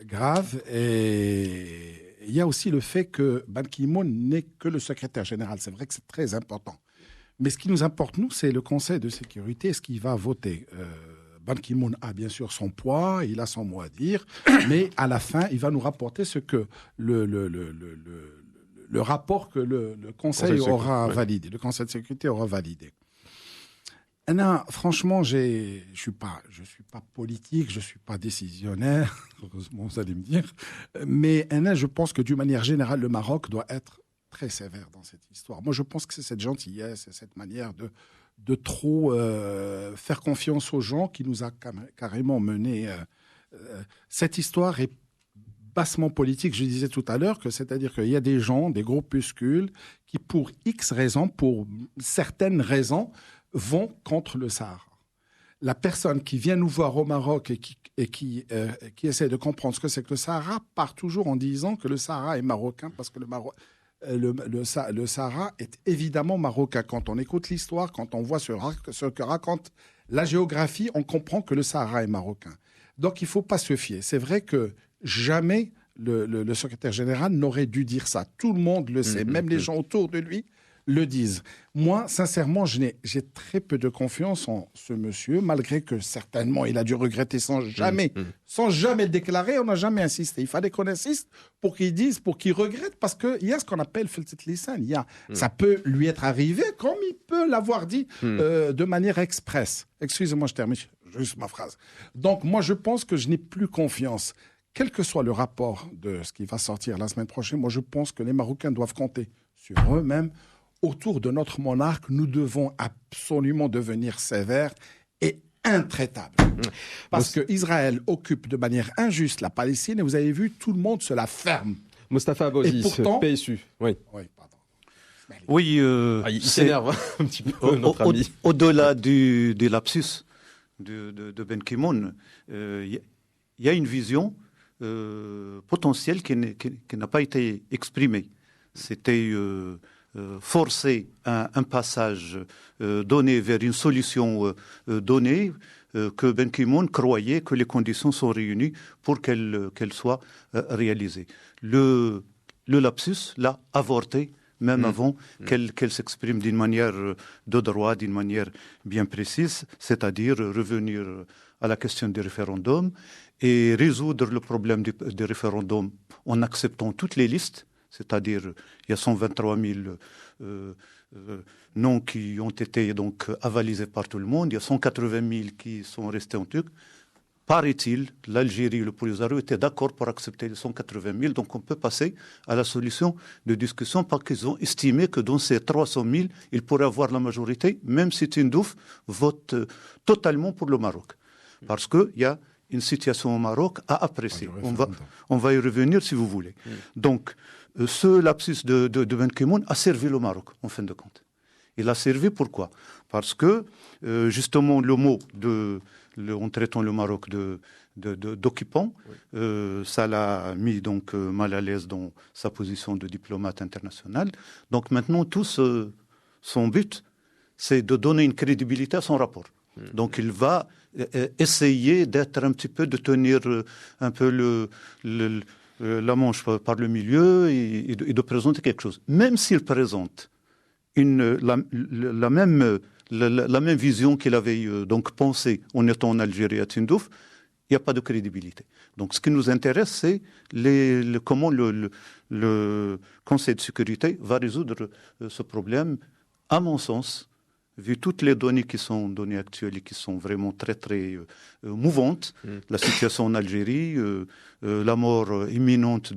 grave et il y a aussi le fait que Ban Ki-moon n'est que le secrétaire général. C'est vrai que c'est très important. Mais ce qui nous importe, nous, c'est le Conseil de sécurité, ce qu'il va voter. Ban Ki-moon a bien sûr son poids, il a son mot à dire, mais à la fin, il va nous rapporter ce que le rapport que le Conseil aura validé, le Conseil de sécurité aura validé. Anna, franchement, je suis pas politique, je suis pas décisionnaire, heureusement vous allez me dire, mais Anna, je pense que d'une manière générale, le Maroc doit être très sévère dans cette histoire. Moi, je pense que c'est cette gentillesse, c'est cette manière de trop faire confiance aux gens qui nous a carrément mené. Cette histoire est bassement politique. Je disais tout à l'heure c'est-à-dire qu'il y a des gens, des groupuscules qui, pour X raisons, pour certaines raisons, vont contre le Sahara. La personne qui vient nous voir au Maroc et qui essaie de comprendre ce que c'est que le Sahara part toujours en disant que le Sahara est marocain parce que le Sahara est évidemment marocain. Quand on écoute l'histoire, quand on voit ce que raconte la géographie, on comprend que le Sahara est marocain. Donc il ne faut pas se fier. C'est vrai que jamais le secrétaire général n'aurait dû dire ça. Tout le monde le sait, même les gens autour de lui le disent. Moi, sincèrement, j'ai très peu de confiance en ce monsieur, malgré que certainement il a dû regretter sans jamais le déclarer. On n'a jamais insisté. Il fallait qu'on insiste pour qu'il dise, pour qu'il regrette, parce qu'il y a ce qu'on appelle filtrat lisan. Ça peut lui être arrivé comme il peut l'avoir dit de manière expresse. Excusez-moi, je termine juste ma phrase. Donc, moi, je pense que je n'ai plus confiance. Quel que soit le rapport de ce qui va sortir la semaine prochaine, moi, je pense que les Marocains doivent compter sur eux-mêmes. Autour de notre monarque, nous devons absolument devenir sévères et intraitables. Parce qu'Israël occupe de manière injuste la Palestine et vous avez vu, tout le monde se la ferme. Mostafa Bouaziz, PSU. Oui, pardon. Oui, il s'énerve un petit peu, notre ami. Au-delà du lapsus de Ban Ki-moon, il y a une vision potentielle qui n'a pas été exprimée. C'était forcer un passage donné vers une solution donnée que Ban Ki-moon croyait que les conditions sont réunies pour qu'elle soit réalisée. Le lapsus l'a avorté même avant qu'elle s'exprime d'une manière de droit, d'une manière bien précise, c'est-à-dire revenir à la question du référendum et résoudre le problème du référendum en acceptant toutes les listes. C'est-à-dire, il y a 123 000 noms qui ont été donc avalisés par tout le monde. Il y a 180 000 qui sont restés en truc. Paraît-il, l'Algérie et le Polisario étaient d'accord pour accepter les 180 000. Donc, on peut passer à la solution de discussion parce qu'ils ont estimé que dans ces 300 000, ils pourraient avoir la majorité, même si Tindouf vote totalement pour le Maroc. Parce qu'il y a une situation au Maroc à apprécier. On va y revenir si vous voulez. Donc, ce lapsus de Ban Ki-moon a servi le Maroc, en fin de compte. Il a servi pourquoi ? Parce que, justement, le mot, en traitant le Maroc d'occupant, ça l'a mis donc mal à l'aise dans sa position de diplomate international. Donc maintenant, son but, c'est de donner une crédibilité à son rapport. Donc il va essayer d'être un petit peu, de tenir un peu la manche par le milieu et de présenter quelque chose. Même s'il présente la même vision qu'il avait donc pensée en étant en Algérie à Tindouf, il n'y a pas de crédibilité. Donc ce qui nous intéresse, c'est comment le Conseil de sécurité va résoudre ce problème. À mon sens, vu toutes les données qui sont données actuelles et qui sont vraiment très, très mouvantes, la situation en Algérie, la mort imminente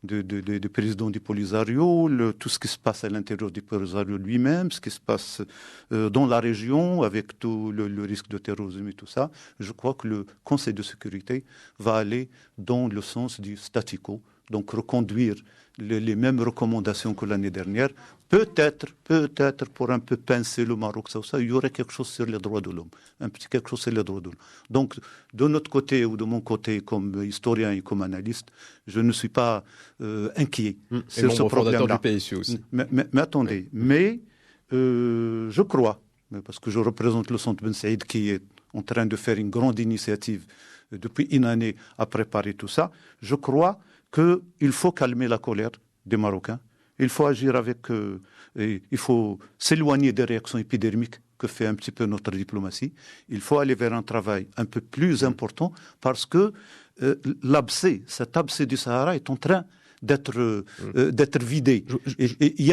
du président du Polisario, tout ce qui se passe à l'intérieur du Polisario lui-même, ce qui se passe dans la région avec tout le risque de terrorisme et tout ça, je crois que le Conseil de sécurité va aller dans le sens du statu quo, donc reconduire les mêmes recommandations que l'année dernière. Peut-être, pour un peu pincer le Maroc, ça, il y aurait quelque chose sur les droits de l'homme. Un petit quelque chose sur les droits de l'homme. Donc, de notre côté ou de mon côté, comme historien et comme analyste, je ne suis pas inquiet sur ce problème-là. Du PSU aussi. Mais attendez, je crois, parce que je représente le Centre Ben Saïd qui est en train de faire une grande initiative depuis une année à préparer tout ça, je crois qu'il faut calmer la colère des Marocains. Il faut agir il faut s'éloigner des réactions épidermiques que fait un petit peu notre diplomatie. Il faut aller vers un travail un peu plus important parce que cet abcès du Sahara est en train d'être vidé. Il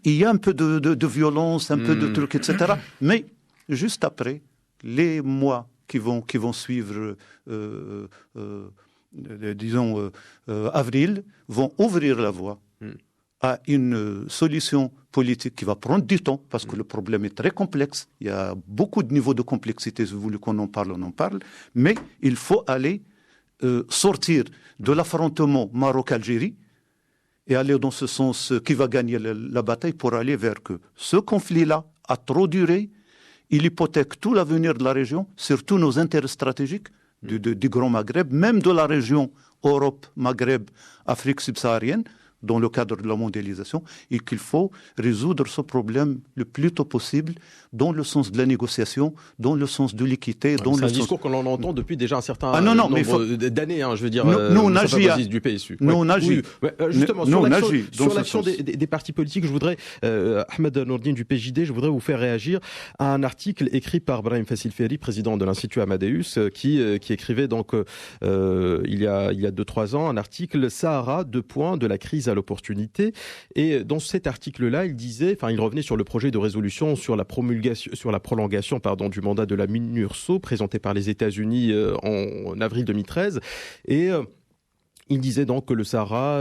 y a un peu de violence, un peu de trucs, etc. Mais juste après, les mois qui vont suivre, avril, vont ouvrir la voie à une solution politique qui va prendre du temps, parce que le problème est très complexe. Il y a beaucoup de niveaux de complexité, si vous voulez qu'on en parle, on en parle. Mais il faut aller sortir de l'affrontement Maroc-Algérie et aller dans ce sens qui va gagner la bataille pour aller vers que ce conflit-là a trop duré. Il hypothèque tout l'avenir de la région, surtout nos intérêts stratégiques du Grand Maghreb, même de la région Europe, Maghreb, Afrique subsaharienne, dans le cadre de la mondialisation, et qu'il faut résoudre ce problème le plus tôt possible dans le sens de la négociation, dans le sens de l'équité. C'est un discours qu'on entend depuis déjà un certain nombre d'années, je veux dire, nous on agit du PSU. Nous on agit. Justement, sur l'action des partis politiques, je voudrais, Ahmed Nourdine du PJD, je voudrais vous faire réagir à un article écrit par Brahim Fassil Ferri, président de l'Institut Amadeus, qui écrivait donc il y a 2-3 ans un article Sahara, de la crise à l'opportunité. Et dans cet article-là, il revenait sur le projet de résolution sur la prolongation du mandat de la MINURSO présenté par les États-Unis en avril 2013. Et il disait donc que le Sahara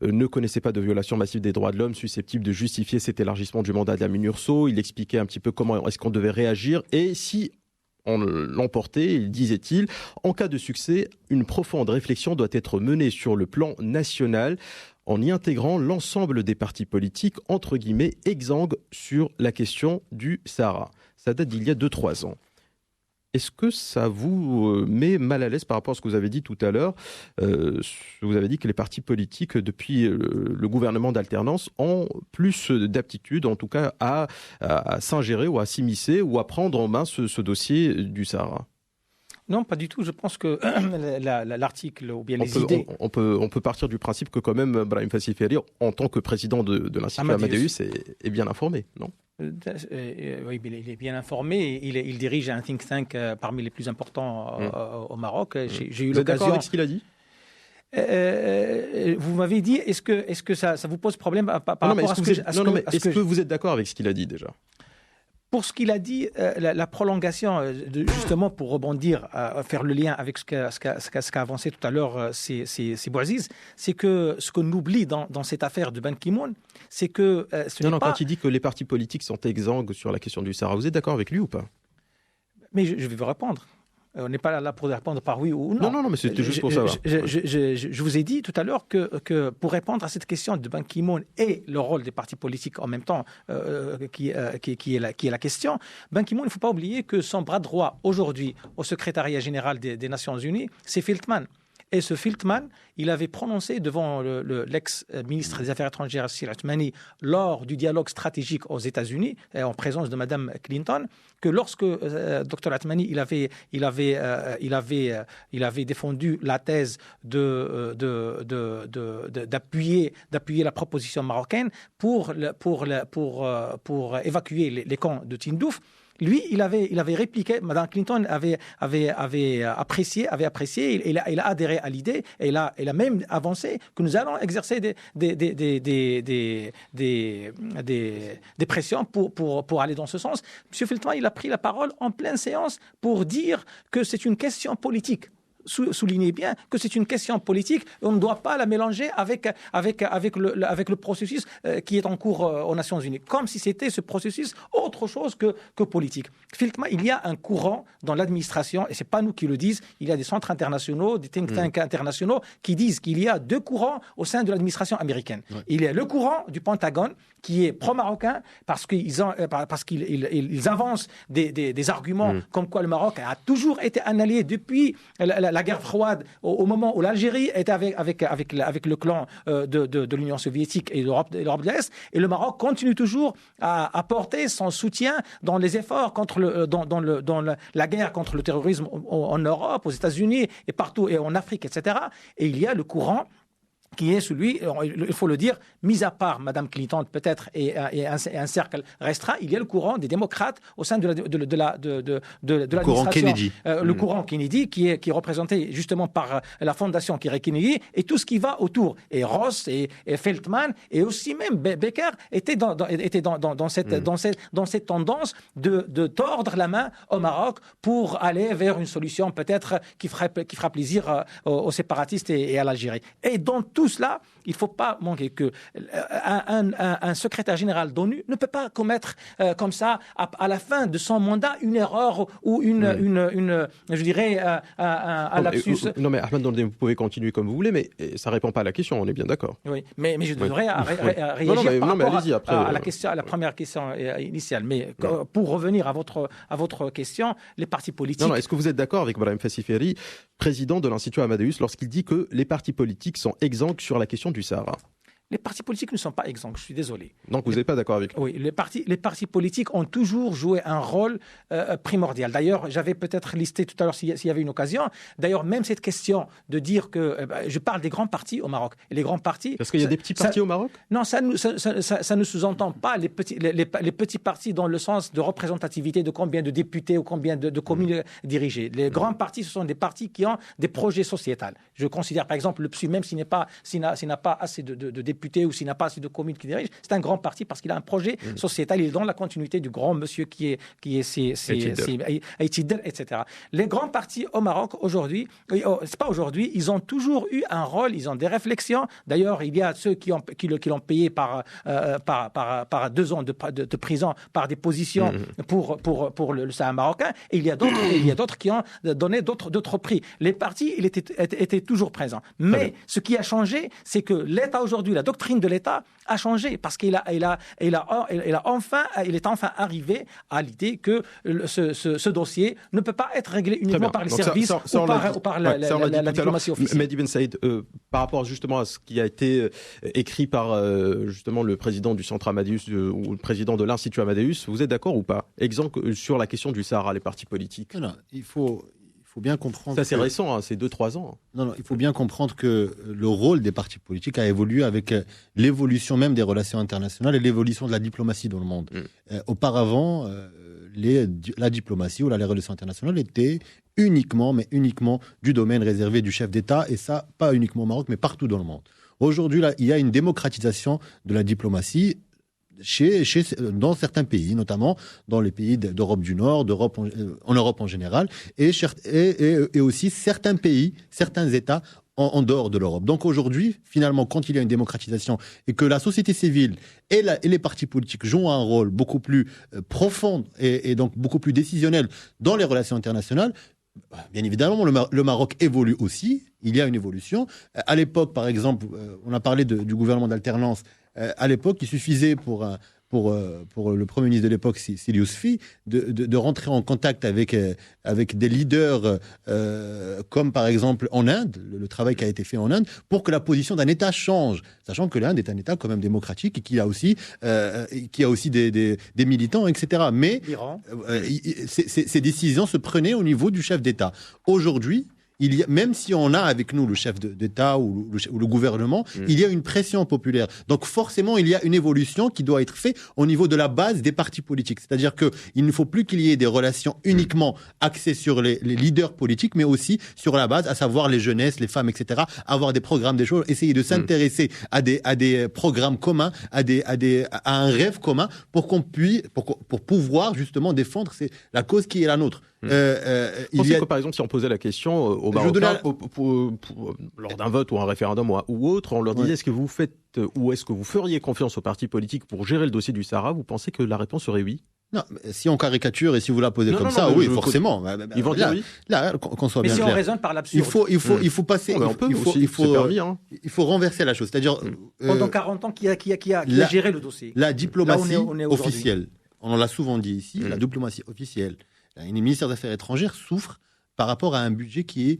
ne connaissait pas de violation massive des droits de l'homme susceptible de justifier cet élargissement du mandat de la MINURSO. Il expliquait un petit peu comment est-ce qu'on devait réagir et si on l'emportait, disait-il, en cas de succès, une profonde réflexion doit être menée sur le plan national en y intégrant l'ensemble des partis politiques, entre guillemets, exsangues sur la question du Sahara. Ça date d'il y a 2-3 ans. Est-ce que ça vous met mal à l'aise par rapport à ce que vous avez dit tout à l'heure ? Vous avez dit que les partis politiques, depuis le gouvernement d'alternance, ont plus d'aptitude, en tout cas, à s'ingérer ou à s'immiscer ou à prendre en main ce dossier du Sahara. Non, pas du tout. Je pense que l'article ou bien les idées... On peut partir du principe que quand même Brahim Fassil Ferri, en tant que président de l'Institut Amadeus, est bien informé, non ? Oui, il est bien informé. Il dirige un think tank parmi les plus importants au Maroc. J'ai eu Vous êtes d'accord avec ce qu'il a dit ? Vous m'avez dit, est-ce que ça vous pose problème par rapport à ce que... Est-ce que vous êtes d'accord avec ce qu'il a dit déjà ? Pour ce qu'il a dit, la prolongation, justement pour rebondir, faire le lien avec ce qu'a avancé tout à l'heure c'est Bouaziz, c'est que ce qu'on oublie dans cette affaire de Ban Ki-moon, c'est que quand il dit que les partis politiques sont exsangues sur la question du Sahara, vous êtes d'accord avec lui ou pas ? Mais je vais vous répondre. On n'est pas là pour répondre par oui ou non. Non, mais c'était juste pour savoir. Je vous ai dit tout à l'heure que pour répondre à cette question de Ban Ki-moon et le rôle des partis politiques en même temps, qui est la question, Ban Ki-moon, il ne faut pas oublier que son bras droit aujourd'hui au secrétariat général des Nations Unies, c'est Filtman. Et ce Filtman, il avait prononcé devant l'ex-ministre des Affaires étrangères, Yassir Othmani, lors du dialogue stratégique aux États-Unis, en présence de Mme Clinton, que lorsque Dr Othmani il avait défendu la thèse d'appuyer la proposition marocaine pour évacuer les camps de Tindouf, Lui, il avait répliqué, Mme Clinton avait apprécié, il a adhéré à l'idée, et il a même avancé que nous allons exercer des pressions pour aller dans ce sens. M. Feltman, il a pris la parole en pleine séance pour dire que c'est une question politique. Soulignez bien que c'est une question politique et on ne doit pas la mélanger avec le processus qui est en cours aux Nations Unies, comme si c'était ce processus autre chose que politique. Feltman, il y a un courant dans l'administration, et ce n'est pas nous qui le disons, il y a des centres internationaux, des think tanks internationaux qui disent qu'il y a deux courants au sein de l'administration américaine. Ouais. Il y a le courant du Pentagone qui est pro-marocain parce qu'ils avancent des arguments comme quoi le Maroc a toujours été un allié depuis la guerre froide, au moment où l'Algérie était avec le clan de l'Union soviétique et l'Europe de l'Est, et le Maroc continue toujours à apporter son soutien dans les efforts dans la guerre contre le terrorisme en Europe, aux États-Unis et partout, et en Afrique, etc. Et il y a le courant qui est celui, il faut le dire, mis à part Mme Clinton peut-être et un cercle restreint, il y a le courant des démocrates au sein de l'administration. Courant Kennedy. Le courant Kennedy qui est représenté justement par la fondation Kennedy et tout ce qui va autour. Et Ross et Feltman et aussi même Baker étaient dans cette tendance de tordre la main au Maroc pour aller vers une solution peut-être qui fera plaisir aux séparatistes et à l'Algérie. Et dans tout cela, il ne faut pas manquer qu'un secrétaire général d'ONU ne peut pas commettre comme ça, à la fin de son mandat, une erreur ou je dirais, un lapsus. Non, mais Ahmed, vous pouvez continuer comme vous voulez, mais ça ne répond pas à la question, on est bien d'accord. Oui, mais je devrais réagir par rapport à la première question initiale. Mais pour revenir à votre question, les partis politiques... Non, est-ce que vous êtes d'accord avec Brahim Fassiferi, président de l'Institut Amadeus, lorsqu'il dit que les partis politiques sont exempts sur la question du Sahara? Les partis politiques ne sont pas exempts, je suis désolé. Donc vous n'êtes pas d'accord avec lui? Oui, les partis politiques ont toujours joué un rôle primordial. D'ailleurs, j'avais peut-être listé tout à l'heure s'il y avait une occasion. D'ailleurs, même cette question de dire que... je parle des grands partis au Maroc. Et les grands partis... Parce qu'il y a des petits partis au Maroc? Non, ça ne sous-entend pas les petits partis dans le sens de représentativité de combien de députés ou combien de communes dirigées. Les grands partis, ce sont des partis qui ont des projets sociétals. Je considère par exemple le PSU, même s'il n'a pas assez de députés ou s'il n'a pas assez de communes qui dirigent, c'est un grand parti parce qu'il a un projet sociétal. Il est dans la continuité du grand monsieur qui est Aïtidel, etc. Les grands partis au Maroc aujourd'hui, c'est pas aujourd'hui, ils ont toujours eu un rôle, ils ont des réflexions. D'ailleurs, il y a ceux qui l'ont payé par 2 ans de prison, par des positions pour le Sahara marocain. Et il y a d'autres qui ont donné d'autres prix. Les partis, ils étaient toujours présents. Mais ce qui a changé, c'est que l'État aujourd'hui, la doctrine de l'État a changé parce qu'il est enfin arrivé à l'idée que ce dossier ne peut pas être réglé uniquement par les services ou par la diplomatie officielle. Mehdi Ben Saïd, par rapport justement à ce qui a été écrit par justement le président du Centre Amadeus ou le président de l'Institut Amadeus, vous êtes d'accord ou pas? Exemple sur la question du Sahara, les partis politiques. Non, il faut bien comprendre... Ça, c'est récent, hein, c'est 2-3 ans. Non, il faut bien comprendre que le rôle des partis politiques a évolué avec l'évolution même des relations internationales et l'évolution de la diplomatie dans le monde. Auparavant, la diplomatie ou les relations internationales étaient uniquement du domaine réservé du chef d'État, et ça, pas uniquement au Maroc, mais partout dans le monde. Aujourd'hui, il y a une démocratisation de la diplomatie dans certains pays, notamment dans les pays d'Europe du Nord, en Europe en général, et aussi certains pays, certains États en dehors de l'Europe. Donc aujourd'hui, finalement, quand il y a une démocratisation et que la société civile et les partis politiques jouent un rôle beaucoup plus profond et donc beaucoup plus décisionnel dans les relations internationales, bien évidemment, le Maroc évolue aussi. Il y a une évolution. À l'époque, par exemple, on a parlé du gouvernement d'alternance. À l'époque, il suffisait pour le Premier ministre de l'époque, Sili Yousfi, de rentrer en contact avec des leaders comme par exemple en Inde, le travail qui a été fait en Inde, pour que la position d'un État change, sachant que l'Inde est un État quand même démocratique et qui a aussi des militants, etc. Mais ces décisions se prenaient au niveau du chef d'État. Aujourd'hui, même si on a avec nous le chef d'État ou le gouvernement, il y a une pression populaire. Donc forcément, il y a une évolution qui doit être faite au niveau de la base des partis politiques. C'est-à-dire qu'il ne faut plus qu'il y ait des relations uniquement axées sur les leaders politiques, mais aussi sur la base, à savoir les jeunesses, les femmes, etc. Avoir des programmes, des choses, essayer de s'intéresser à des programmes communs, à un rêve commun pour qu'on puisse, pour pouvoir justement défendre la cause qui est la nôtre. Pensez que par exemple, si on posait la question aux Marocains lors d'un vote ou un référendum ou autre, on leur disait est-ce que vous faites ou est-ce que vous feriez confiance aux partis politiques pour gérer le dossier du Sahara, vous pensez que la réponse serait oui? Non, si on caricature et si vous la posez oui, forcément. Ils vont dire oui. Là, qu'on soit bien clair. Mais si on raisonne par l'absurde. Il faut passer. Il faut renverser la chose. C'est-à-dire. Pendant 40 ans, qui a géré le dossier? La diplomatie officielle. On l'a souvent dit ici, la diplomatie officielle. Le ministère des Affaires étrangères souffre par rapport à un budget qui est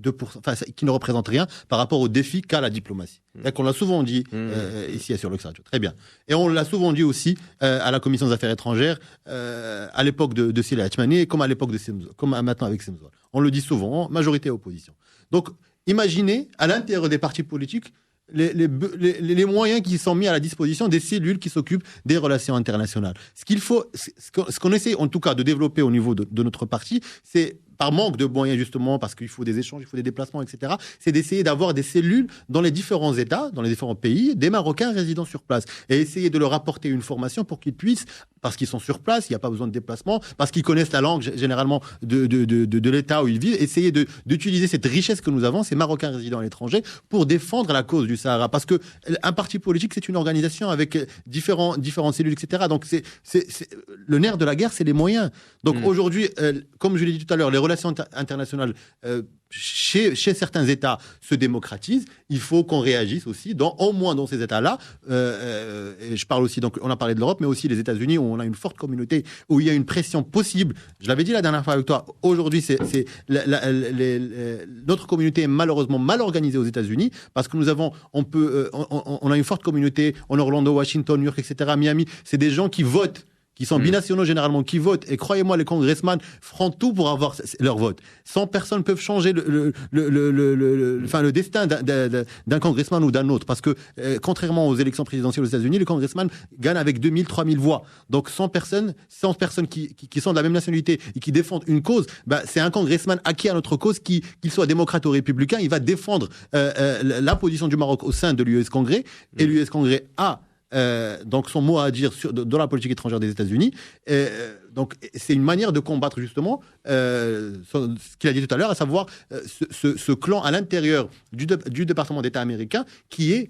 2%, qui ne représente rien par rapport au défi qu'a la diplomatie. On l'a souvent dit ici sur Lux Radio. Très bien. Et on l'a souvent dit aussi à la Commission des Affaires étrangères à l'époque de Sila Hatchmani, comme à l'époque de Semzo, comme maintenant avec Semzo. On le dit souvent, majorité opposition. Donc, imaginez à l'intérieur des partis politiques les moyens qui sont mis à la disposition des cellules qui s'occupent des relations internationales. Ce qu'on essaie en tout cas de développer au niveau de notre parti, c'est par manque de moyens justement, parce qu'il faut des échanges, il faut des déplacements, etc., c'est d'essayer d'avoir des cellules dans les différents États, dans les différents pays, des Marocains résidant sur place, et essayer de leur apporter une formation pour qu'ils puissent, parce qu'ils sont sur place, il n'y a pas besoin de déplacement, parce qu'ils connaissent la langue généralement de l'État où ils vivent, essayer d'utiliser cette richesse que nous avons, ces Marocains résidant à l'étranger, pour défendre la cause du Sahara. Parce que un parti politique, c'est une organisation avec différentes cellules, etc. Donc le nerf de la guerre, c'est les moyens. Donc aujourd'hui, comme je l'ai dit tout à l'heure, les relations internationales chez certains États se démocratisent. Il faut qu'on réagisse aussi, au moins dans ces États-là. Et je parle aussi, donc on a parlé de l'Europe, mais aussi les États-Unis, où on a une forte communauté, où il y a une pression possible. Je l'avais dit la dernière fois avec toi. Aujourd'hui, notre communauté est malheureusement mal organisée aux États-Unis, parce que on a une forte communauté en Orlando, Washington, New York, etc., Miami. C'est des gens qui votent, qui sont binationaux généralement, qui votent. Et croyez-moi, les congressmen feront tout pour avoir leur vote. 100 personnes peuvent changer le destin d'un congressman ou d'un autre. Parce que, contrairement aux élections présidentielles aux États-Unis, les congressmen gagnent avec 2000, 3000 voix. Donc 100 personnes qui sont de la même nationalité et qui défendent une cause, c'est un congressman acquis à notre cause, qu'il soit démocrate ou républicain, il va défendre la position du Maroc au sein de l'US Congrès. Et l'US Congrès a donc son mot à dire dans la politique étrangère des États-Unis. Donc c'est une manière de combattre justement ce qu'il a dit tout à l'heure, à savoir ce clan à l'intérieur du département d'État américain qui est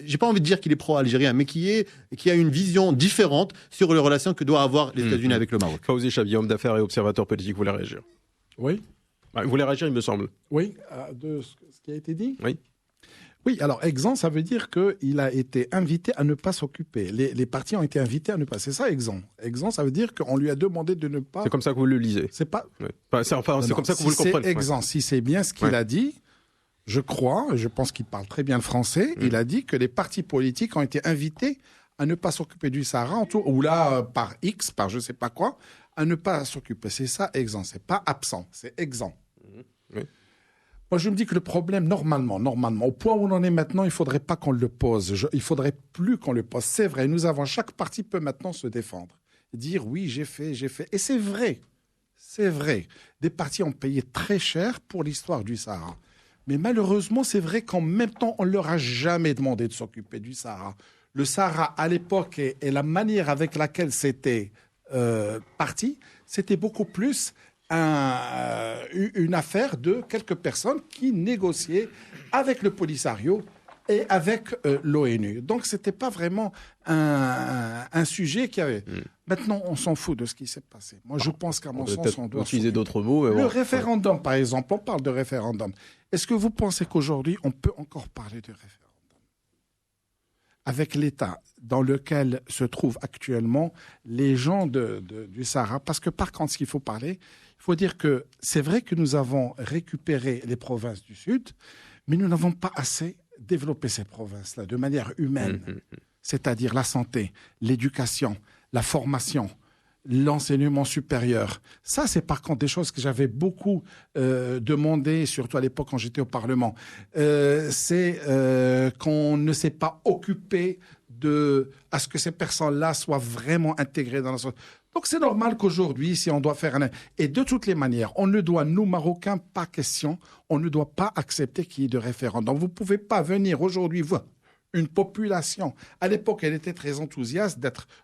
j'ai pas envie de dire qu'il est pro-algérien, mais qui a une vision différente sur les relations que doivent avoir les États-Unis avec le Maroc. Fawzi Chabi, homme d'affaires et observateur politique, vous voulez réagir? Oui. Vous voulez réagir, il me semble. Oui, de ce qui a été dit. Oui. Oui, alors exempt, ça veut dire qu'il a été invité à ne pas s'occuper. Les partis ont été invités à ne pas. C'est ça, exempt. Exempt, ça veut dire qu'on lui a demandé de ne pas. C'est comme ça que vous le lisez. C'est pas. Oui. C'est comme ça que vous le comprenez. C'est exempt. Si c'est bien ce qu'il a dit, je crois, je pense qu'il parle très bien le français. Il a dit que les partis politiques ont été invités à ne pas s'occuper du Sahara, ou là par X, par je sais pas quoi, à ne pas s'occuper. C'est ça, exempt. C'est pas absent, c'est exempt. Oui. Moi, je me dis que le problème, normalement, au point où on en est maintenant, il ne faudrait pas qu'on le pose. Il ne faudrait plus qu'on le pose. C'est vrai, chaque parti peut maintenant se défendre. Dire, oui, j'ai fait. Et c'est vrai. Des partis ont payé très cher pour l'histoire du Sahara. Mais malheureusement, c'est vrai qu'en même temps, on ne leur a jamais demandé de s'occuper du Sahara. Le Sahara, à l'époque, et la manière avec laquelle c'était parti, c'était beaucoup plus une affaire de quelques personnes qui négociaient avec le Polisario et avec l'ONU. Donc, ce n'était pas vraiment un sujet qui avait... Maintenant, on s'en fout de ce qui s'est passé. Moi, je pense qu'à mon sens, on doit utiliser d'autres mots. Le référendum, par exemple, on parle de référendum. Est-ce que vous pensez qu'aujourd'hui, on peut encore parler de référendum avec l'état dans lequel se trouvent actuellement les gens du Sahara? Parce que, par contre, ce qu'il faut parler, il faut dire que c'est vrai que nous avons récupéré les provinces du Sud, mais nous n'avons pas assez développé ces provinces-là de manière humaine, c'est-à-dire la santé, l'éducation, la formation, l'enseignement supérieur. Ça, c'est par contre des choses que j'avais beaucoup demandé, surtout à l'époque quand j'étais au Parlement. C'est qu'on ne s'est pas occupé à ce que ces personnes-là soient vraiment intégrées dans la société. Donc c'est normal qu'aujourd'hui, si on doit faire Et de toutes les manières, on ne doit, nous Marocains, pas question, on ne doit pas accepter qu'il y ait de référendum. Vous ne pouvez pas venir aujourd'hui voir une population. À l'époque, elle était très enthousiaste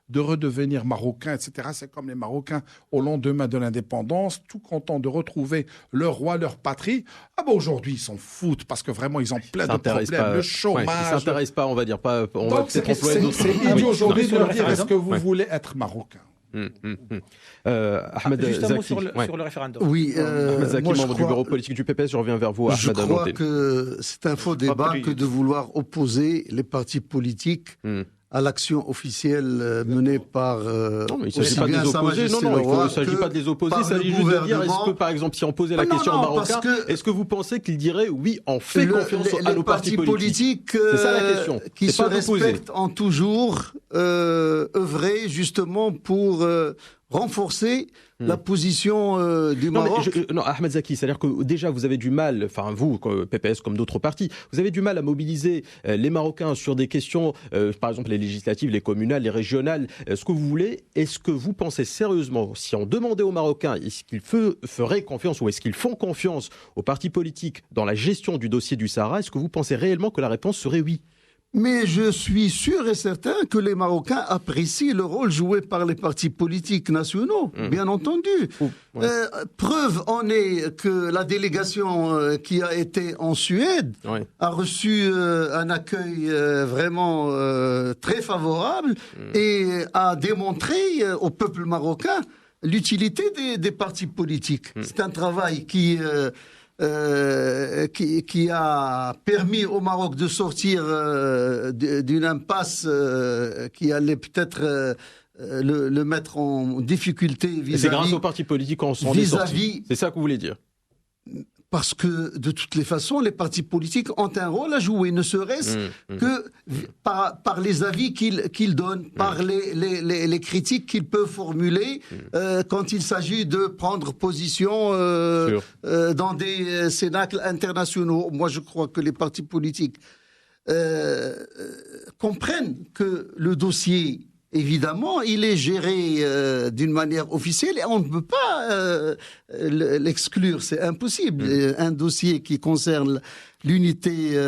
de redevenir marocain, etc. C'est comme les Marocains au lendemain de l'indépendance, tout contents de retrouver leur roi, leur patrie. Ah ben aujourd'hui, ils s'en foutent parce que vraiment, ils ont plein de problèmes. Le chômage. Ils ne s'intéressent pas, on va dire. Pas, on va c'est idiot aujourd'hui de leur dire est-ce que vous voulez être marocain. Ahmed Juste un Zaki, mot sur le référendum. Oui, Ahmed Zaki, membre du bureau politique du PPS, je reviens vers vous. Je crois que c'est un faux débat que de vouloir opposer les partis politiques à l'action officielle menée par. Non, mais il ne s'agit pas de les opposer. Il ne s'agit pas de les opposer. Il s'agit juste de dire est-ce que, par exemple, si on posait la question aux Marocains, est-ce que vous pensez qu'ils diraient oui, on fait confiance à nos partis politiques? C'est ça la question. Qui se respectent en toujours œuvrer justement pour renforcer la position du Maroc. Non, Ahmed Zaki, c'est-à-dire que déjà vous avez du mal, enfin vous, PPS comme d'autres partis, vous avez du mal à mobiliser les Marocains sur des questions, par exemple les législatives, les communales, les régionales, ce que vous voulez. Est-ce que vous pensez sérieusement, si on demandait aux Marocains, est-ce qu'ils feraient confiance ou est-ce qu'ils font confiance aux partis politiques dans la gestion du dossier du Sahara, est-ce que vous pensez réellement que la réponse serait oui? Mais je suis sûr et certain que les Marocains apprécient le rôle joué par les partis politiques nationaux, bien entendu. Preuve en est que la délégation qui a été en Suède a reçu un accueil vraiment très favorable et a démontré au peuple marocain l'utilité des partis politiques. C'est un travail qui a permis au Maroc de sortir d'une impasse qui allait peut-être le mettre en difficulté vis-à-vis. C'est grâce aux partis politiques qu'on s'en est sorti. C'est ça que vous voulez dire? Parce que, de toutes les façons, les partis politiques ont un rôle à jouer, ne serait-ce que par les avis qu'ils donnent, par les critiques qu'ils peuvent formuler quand il s'agit de prendre position dans des cénacles internationaux. Moi, je crois que les partis politiques comprennent que le dossier... Évidemment, il est géré d'une manière officielle et on ne peut pas l'exclure, c'est impossible. Un dossier qui concerne l'unité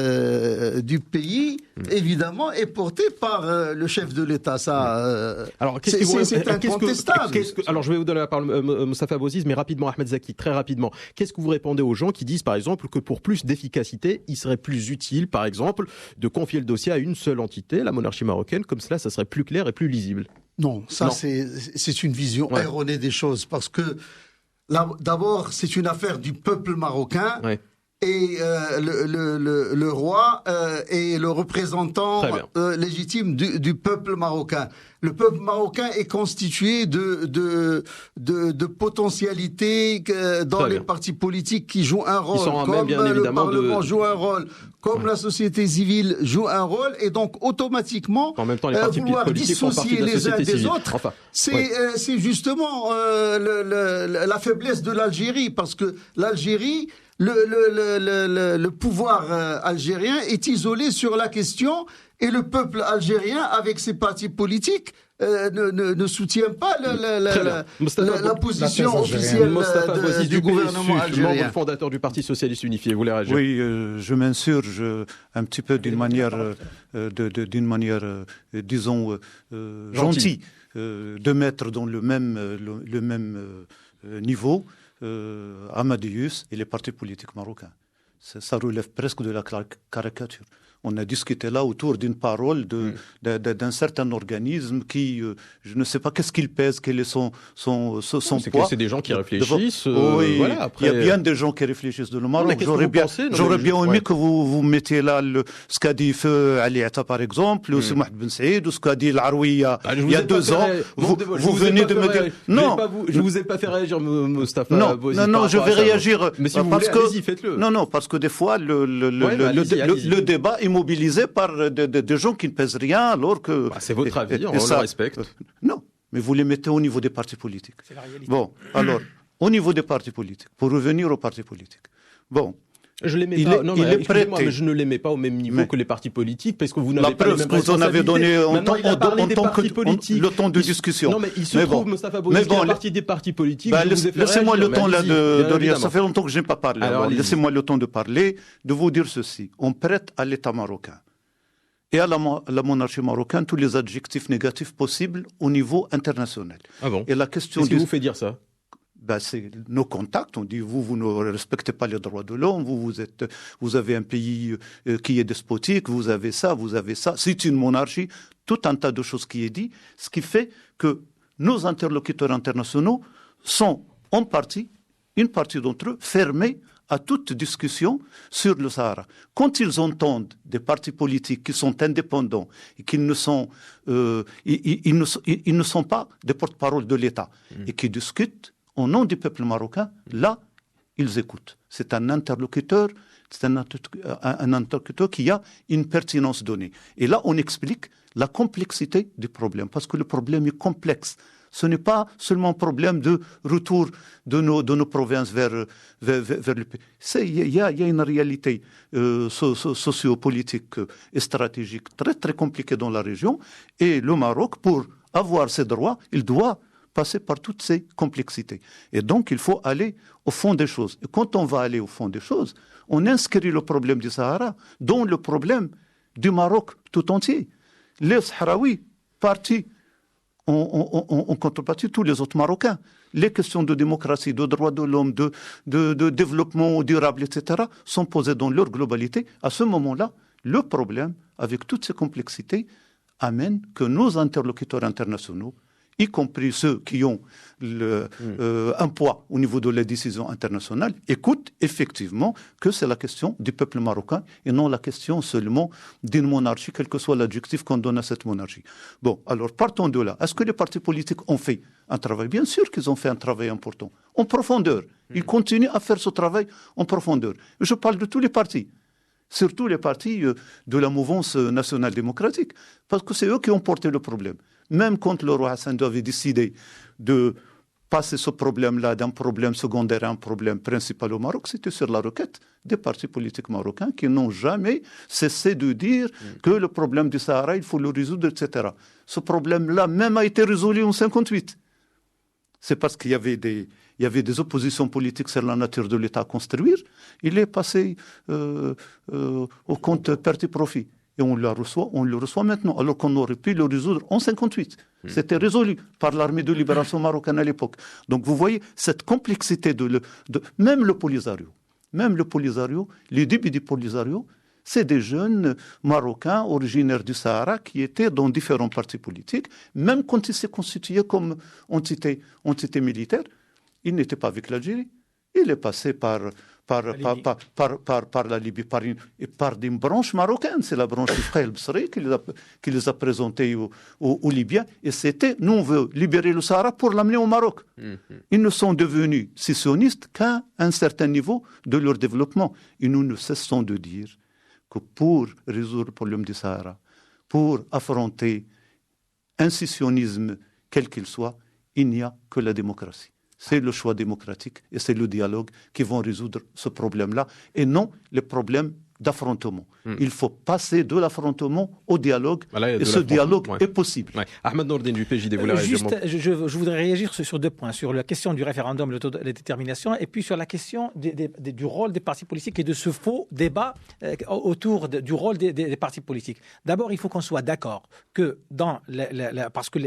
du pays, évidemment, est porté par le chef de l'État. Ça, alors, c'est incontestable. Alors, je vais vous donner la parole, Moustapha Bouaziz, mais rapidement, Ahmed Zaki, très rapidement. Qu'est-ce que vous répondez aux gens qui disent, par exemple, que pour plus d'efficacité, il serait plus utile, par exemple, de confier le dossier à une seule entité, la monarchie marocaine, comme cela, ça serait plus clair et plus lisible? Non, c'est une vision erronée des choses, parce que d'abord, c'est une affaire du peuple marocain. Et le roi est le représentant légitime du peuple marocain. Le peuple marocain est constitué de potentialités dans les partis politiques qui jouent un rôle, comme le Parlement joue un rôle, comme la société civile joue un rôle, et donc automatiquement en même temps, les partis vouloir dissocier les uns des autres, c'est justement la faiblesse de l'Algérie, parce que l'Algérie, le pouvoir algérien est isolé sur la question et le peuple algérien, avec ses partis politiques, ne soutient pas la position officielle du gouvernement algérien. Membre fondateur du Parti Socialiste Unifié, vous voulez réagir? Oui, je m'insurge un petit peu d'une manière, disons, gentille, de mettre dans le même niveau Amadeus et les partis politiques marocains. Ça relève presque de la caricature. On a discuté là autour d'une parole d'un certain organisme qui, je ne sais pas qu'est-ce qu'il pèse, quel est son poids. C'est des gens qui réfléchissent. Oui, voilà, après... il y a bien des gens qui réfléchissent de le Maroc. J'aurais bien aimé que vous mettiez là ce qu'a dit Feu Ali Atta, par exemple, ou Mohamed Ben Saïd, ou ce qu'a dit l'Arouia il y a 2 ans. Vous venez de me dire... Non, je ne vous ai pas fait réagir, Moustapha Bouaziz. Non, je vais réagir. Mais si vous voulez, allez-y, faites-le. Non, parce que des fois, le débat est mobilisé par des gens qui ne pèsent rien, alors que... c'est votre avis, on le respecte. Non. mais vous les mettez au niveau des partis politiques. C'est la réalité. Bon, alors, au niveau des partis politiques, pour revenir aux partis politiques, bon, je les mets il pas. est- Non, il mais est excusez-moi, prêté. mais je ne les mets pas au même niveau Mais- que les partis politiques parce que vous la n'avez pas les preuve, mêmes vous en avez donné responsabilités. Maintenant, il a parlé des partis politiques. le temps de discussion. Non, mais il se Mais trouve, bon. Moustapha Mais Bouzid, bon, qu'il fait partie des partis politiques. Ben, je vous ai fait laissez-moi réagir, le temps mais là allez-y, de bien rire. évidemment. Ça fait longtemps que je n'ai pas parlé. Alors, Alors, allez-y. laissez-moi le temps de parler, de vous dire ceci. On prête à l'État marocain et à la monarchie marocaine tous les adjectifs négatifs possibles au niveau international. Ah bon? Et la question Qu'est-ce qui du- vous fait dire ça? ben, c'est nos contacts. On dit vous ne respectez pas les droits de l'homme. Vous avez un pays qui est despotique. Vous avez ça. C'est une monarchie. Tout un tas de choses qui est dit. Ce qui fait que nos interlocuteurs internationaux sont en partie, une partie d'entre eux, fermés à toute discussion sur le Sahara. Quand ils entendent des partis politiques qui sont indépendants et qui ne sont, ils ne sont pas des porte-parole de l'État et qui discutent au nom du peuple marocain, là, ils écoutent. C'est un interlocuteur, un interlocuteur qui a une pertinence donnée. Et là, on explique la complexité du problème, parce que le problème est complexe. Ce n'est pas seulement un problème de retour de nos provinces vers le pays. Il y a une réalité sociopolitique et stratégique très, très compliquée dans la région. Et le Maroc, pour avoir ses droits, il doit passer par toutes ces complexités. Et donc, il faut aller au fond des choses. Et quand on va aller au fond des choses, on inscrit le problème du Sahara dans le problème du Maroc tout entier. Les Sahraouis, partis en contrepartie, tous les autres Marocains. Les questions de démocratie, de droits de l'homme, de développement durable, etc., sont posées dans leur globalité. À ce moment-là, le problème, avec toutes ces complexités, amène que nos interlocuteurs internationaux, y compris ceux qui ont un poids au niveau de la décision internationale, écoutent effectivement que c'est la question du peuple marocain et non la question seulement d'une monarchie, quel que soit l'adjectif qu'on donne à cette monarchie. Bon, alors partons de là. Est-ce que les partis politiques ont fait un travail? Bien sûr qu'ils ont fait un travail important, en profondeur. Ils continuent à faire ce travail en profondeur. Je parle de tous les partis. Surtout les partis de la mouvance nationale démocratique, parce que c'est eux qui ont porté le problème. Même quand le roi Hassan II avait décidé de passer ce problème-là d'un problème secondaire à un problème principal au Maroc, c'était sur la requête des partis politiques marocains qui n'ont jamais cessé de dire que le problème du Sahara, il faut le résoudre, etc. Ce problème-là même a été résolu en 1958. C'est parce qu'il y avait des oppositions politiques sur la nature de l'État à construire. Il est passé au compte perte-profit. Et on le reçoit maintenant, alors qu'on aurait pu le résoudre en 1958. C'était résolu par l'armée de libération marocaine à l'époque. Donc vous voyez cette complexité même le Polisario, les débuts du Polisario, c'est des jeunes Marocains originaires du Sahara qui étaient dans différents partis politiques. Même quand ils s'est constitué comme entité militaire, ils n'étaient pas avec l'Algérie. Il est passé par la Libye, par une branche marocaine. C'est la branche Ifraïl Bsri qui les a présentés aux Libyens. Et c'était, nous on veut libérer le Sahara pour l'amener au Maroc. Ils ne sont devenus sécessionnistes qu'à un certain niveau de leur développement. Et nous ne cessons de dire que pour résoudre le problème du Sahara, pour affronter un sécessionnisme quel qu'il soit, il n'y a que la démocratie. C'est le choix démocratique et c'est le dialogue qui vont résoudre ce problème-là et non les problèmes d'affrontement. Il faut passer de l'affrontement au dialogue et ce dialogue est possible. Ouais. Ahmed Nourdine du PJD, vous voulez réagir? Je voudrais réagir sur deux points, sur la question du référendum, l'autodétermination, et puis sur la question du rôle des partis politiques et de ce faux débat autour du rôle des partis politiques. D'abord, il faut qu'on soit d'accord que parce que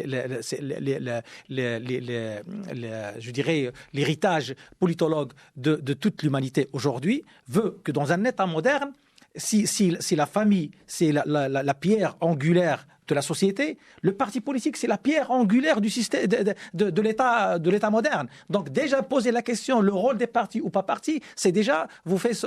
je dirais l'héritage politologue de toute l'humanité aujourd'hui veut que dans un État moderne, si la famille, c'est la pierre angulaire de la société, le parti politique, c'est la pierre angulaire du système de l'État moderne. Donc déjà poser la question, le rôle des partis ou pas partis, c'est déjà vous faites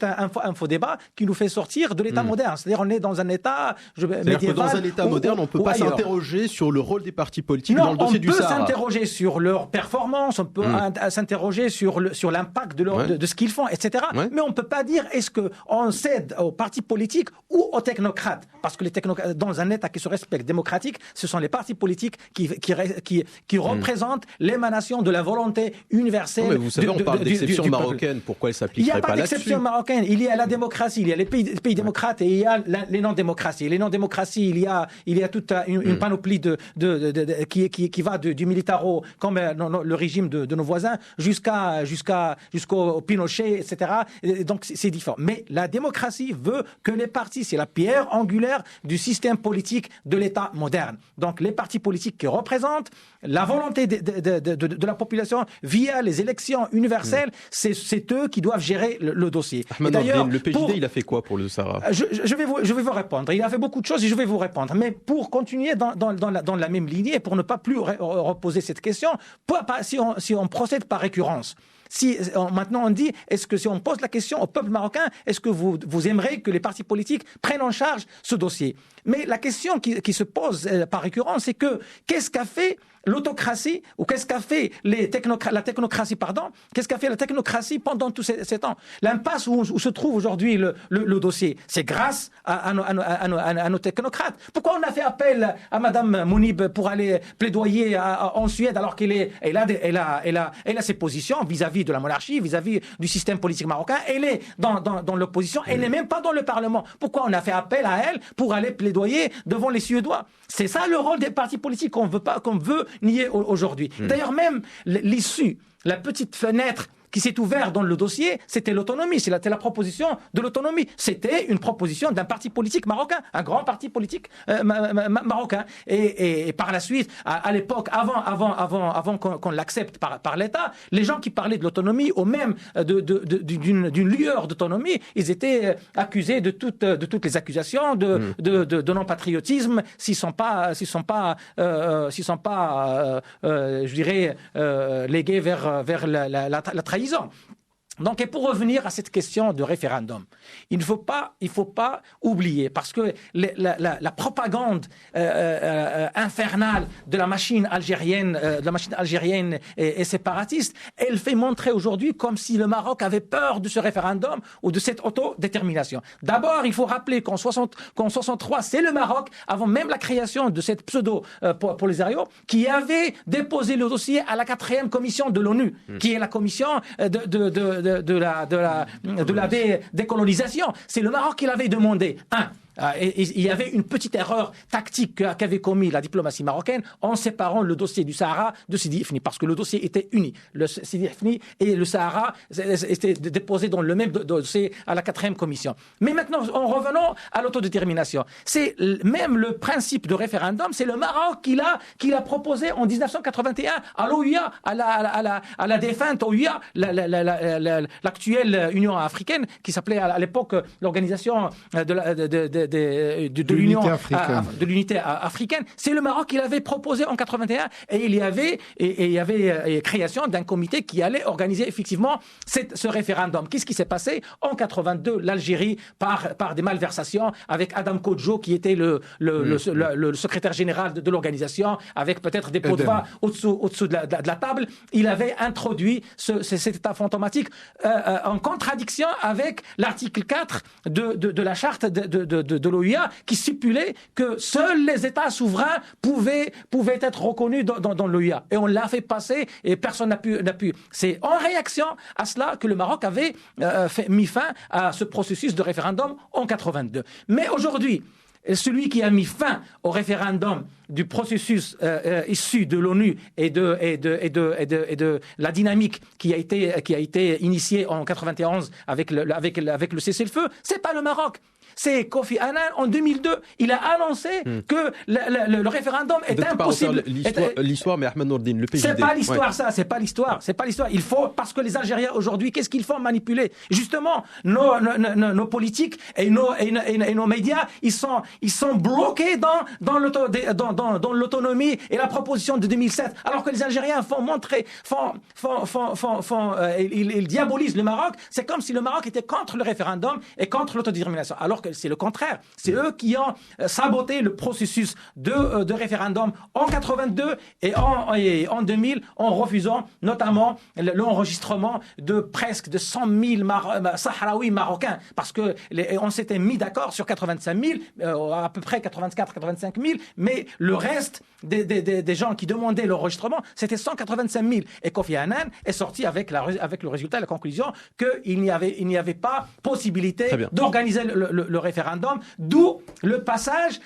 un faux débat qui nous fait sortir de l'État moderne. C'est-à-dire on est dans un État médiéval. Dans un État moderne, on ne peut pas s'interroger sur le rôle des partis politiques dans le dossier du Sahara. On peut s'interroger sur leur performance, on peut s'interroger sur l'impact de ce qu'ils font, etc. Ouais. Mais on ne peut pas dire est-ce qu'on cède aux partis politiques ou aux technocrates. parce que dans un État qui se respecte démocratique, ce sont les partis politiques qui représentent l'émanation de la volonté universelle. Non, mais vous savez, on parle d'exception marocaine. Pourquoi elle s'appliquerait pas là-dessus ? Il n'y a pas d'exception marocaine. Il y a la démocratie, il y a les pays démocrates et il y a les non-démocraties. Les non-démocraties, il y a toute une panoplie qui va du militaro, comme le régime de nos voisins, jusqu'au Pinochet, etc. Et donc c'est différent. Mais la démocratie veut que les partis, c'est la pierre angulaire du système politique de l'État moderne. Donc les partis politiques qui représentent la volonté de la population via les élections universelles, c'est eux qui doivent gérer le dossier. Ahmed Nordine, le PJD, il a fait quoi pour le Sahara ? Je vais vous répondre. Il a fait beaucoup de choses et je vais vous répondre. Mais pour continuer dans la même lignée, pour ne pas plus reposer cette question, si on procède par récurrence, maintenant on dit, est-ce que si on pose la question au peuple marocain, est-ce que vous aimeriez que les partis politiques prennent en charge ce dossier ? Mais la question qui se pose par récurrence, c'est que qu'est-ce qu'a fait l'autocratie, ou qu'est-ce qu'a fait la technocratie, qu'est-ce qu'a fait la technocratie pendant tous ces temps ? L'impasse où se trouve aujourd'hui le dossier, c'est grâce à nos technocrates. Pourquoi on a fait appel à Madame Mounib pour aller plaidoyer en Suède alors qu'elle a ses positions vis-à-vis de la monarchie, vis-à-vis du système politique marocain, elle est dans l'opposition, elle n'est même pas dans le Parlement. Pourquoi on a fait appel à elle pour aller plaidoyer devant les Suédois ? C'est ça le rôle des partis politiques qu'on veut nier aujourd'hui. D'ailleurs, même l'issue, la petite fenêtre qui s'est ouverte dans le dossier, c'était l'autonomie. C'était la proposition de l'autonomie. C'était une proposition d'un parti politique marocain, un grand parti politique marocain. Et par la suite, à l'époque, avant qu'on l'accepte par l'État, les gens qui parlaient de l'autonomie, ou même d'une lueur d'autonomie, ils étaient accusés de toutes les accusations de non-patriotisme, s'ils sont pas, je dirais, légués vers la trahison. Donc, et pour revenir à cette question de référendum, il ne faut pas oublier, parce que la propagande infernale de la machine algérienne, et séparatiste, elle fait montrer aujourd'hui comme si le Maroc avait peur de ce référendum ou de cette autodétermination. D'abord, il faut rappeler qu'en 63, c'est le Maroc, avant même la création de cette pseudo-Polisario, qui avait déposé le dossier à la 4e commission de l'ONU, qui est la commission de la décolonisation. C'est le Maroc qui l'avait demandé. Et il y avait une petite erreur tactique qu'avait commis la diplomatie marocaine en séparant le dossier du Sahara de Sidi Ifni, parce que le dossier était uni. Le Sidi Ifni et le Sahara étaient déposés dans le même dossier à la 4e commission. Mais maintenant, en revenant à l'autodétermination, c'est même le principe de référendum, c'est le Maroc qui l'a proposé en 1981 à l'OUA, à la défunte OUA, l'actuelle Union africaine, qui s'appelait à l'époque l'organisation de l'unité africaine. C'est le Maroc qui l'avait proposé en 81 et il y avait création d'un comité qui allait organiser effectivement ce référendum. Qu'est-ce qui s'est passé en 82? L'Algérie, par des malversations, avec Adam Kodjo qui était le secrétaire général de l'organisation, avec peut-être des pots de vin au-dessous de la table, il avait introduit cet état fantomatique en contradiction avec l'article 4 de la charte de l'OUA, qui stipulait que seuls les États souverains pouvaient être reconnus dans l'OUA. Et on l'a fait passer et personne n'a pu. C'est en réaction à cela que le Maroc avait mis fin à ce processus de référendum en 82. Mais aujourd'hui, celui qui a mis fin au référendum du processus issu de l'ONU et de la dynamique qui a été initiée en 91 avec le cessez-le-feu, c'est pas le Maroc. C'est Kofi Annan en 2002. Il a annoncé que le référendum est impossible. L'histoire, mais Ahmed Nordine, le PJD. C'est pas l'histoire, ça. C'est pas l'histoire. C'est pas l'histoire. Il faut, parce que les Algériens aujourd'hui, qu'est-ce qu'ils font? Manipuler. Justement, nos politiques et nos médias, ils sont bloqués dans l'autonomie et la proposition de 2007. Alors que les Algériens ils diabolisent le Maroc. C'est comme si le Maroc était contre le référendum et contre l'autodétermination. Alors que c'est le contraire. C'est eux qui ont saboté le processus de référendum en 82 et en 2000 en refusant notamment l'enregistrement de presque de 100 000 Sahraouis marocains, parce que on s'était mis d'accord sur 85 000 à peu près 84-85 000, mais le reste des gens qui demandaient l'enregistrement, c'était 185 000. Et Kofi Annan est sorti avec le résultat, la conclusion qu'il n'y avait pas possibilité d'organiser le référendum, d'où le passage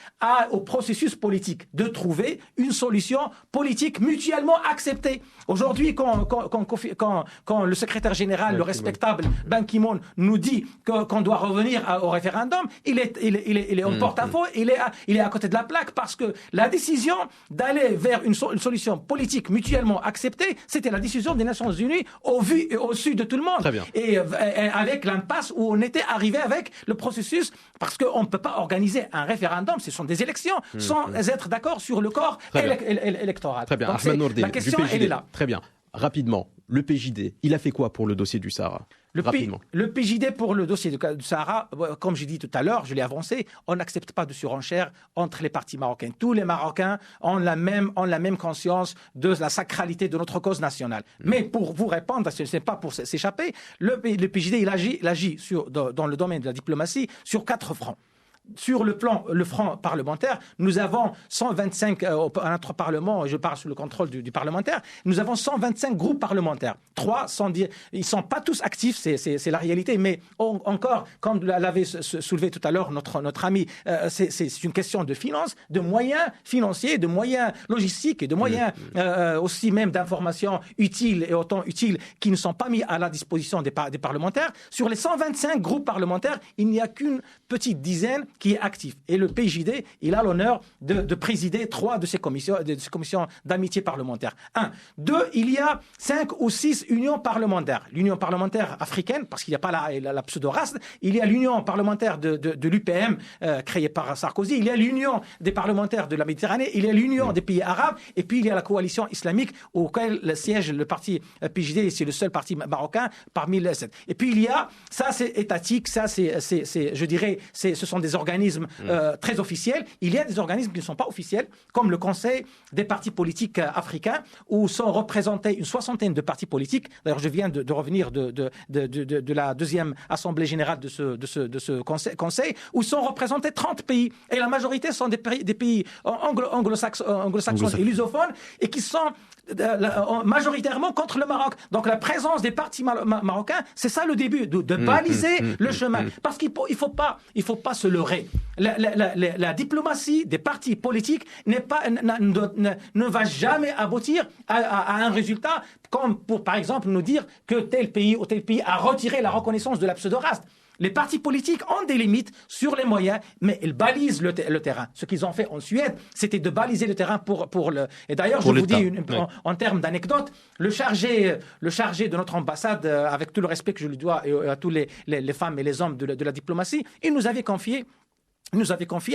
au processus politique, de trouver une solution politique mutuellement acceptée. Aujourd'hui, quand le secrétaire général, le respectable Ban Ki-moon, nous dit qu'on doit revenir au référendum, il est en porte-à-faux, il est à côté de la plaque, parce que la décision d'aller vers une solution politique mutuellement acceptée, c'était la décision des Nations Unies au vu et au su de tout le monde. Et avec l'impasse où on était arrivé avec le processus, parce qu'on ne peut pas organiser un référendum, ce sont des élections, sans être d'accord sur le corps électoral. Très bien. Donc, la question, elle est là. Très bien. Rapidement, le PJD, il a fait quoi pour le dossier du Sahara ? Le PJD pour le dossier du Sahara, comme j'ai dit tout à l'heure, je l'ai avancé, on n'accepte pas de surenchère entre les partis marocains. Tous les Marocains ont la même conscience de la sacralité de notre cause nationale. Mais pour vous répondre, ce n'est pas pour s'échapper, le PJD, il agit dans le domaine de la diplomatie sur 4 fronts. Sur le front parlementaire, nous avons 125, à notre Parlement, je parle sous le contrôle du parlementaire, nous avons 125 groupes parlementaires. 3, ils ne sont pas tous actifs, c'est la réalité, mais encore, comme l'avait soulevé tout à l'heure notre ami, c'est une question de finances, de moyens financiers, de moyens logistiques et de moyens aussi même d'informations utiles et autant utiles qui ne sont pas mis à la disposition des parlementaires. Sur les 125 groupes parlementaires, il n'y a qu'une petite dizaine qui est actif. Et le PJD, il a l'honneur de présider 3 de ces commissions d'amitié parlementaire. 1. 2, il y a 5 ou 6 unions parlementaires. L'union parlementaire africaine, parce qu'il n'y a pas la pseudo-race, il y a l'union parlementaire de l'UPM, créée par Sarkozy, il y a l'union des parlementaires de la Méditerranée, il y a l'union des pays arabes, et puis il y a la coalition islamique auquel siège le parti PJD, et c'est le seul parti marocain parmi les 7. Et puis il y a, ça c'est étatique, ça je dirais, ce sont des organismes très officiels. Il y a des organismes qui ne sont pas officiels, comme le Conseil des partis politiques africains, où sont représentés une 60aine de partis politiques. D'ailleurs, je viens de revenir de la deuxième assemblée générale de ce conseil, où sont représentés 30 pays. Et la majorité sont des pays anglo-saxons et lusophones, et qui sont majoritairement contre le Maroc. Donc la présence des partis marocains, c'est ça le début, de baliser le chemin. Parce qu'il faut pas se leurrer. La diplomatie des partis politiques ne va jamais aboutir à un résultat comme pour, par exemple, nous dire que tel pays ou tel pays a retiré la reconnaissance de la pseudo-race. Les partis politiques ont des limites sur les moyens, mais ils balisent le terrain. Ce qu'ils ont fait en Suède, c'était de baliser le terrain pour le... Et d'ailleurs, je vous dis, en termes d'anecdote, le chargé de notre ambassade, avec tout le respect que je lui dois et à tous les femmes et les hommes de la diplomatie, il nous avait confié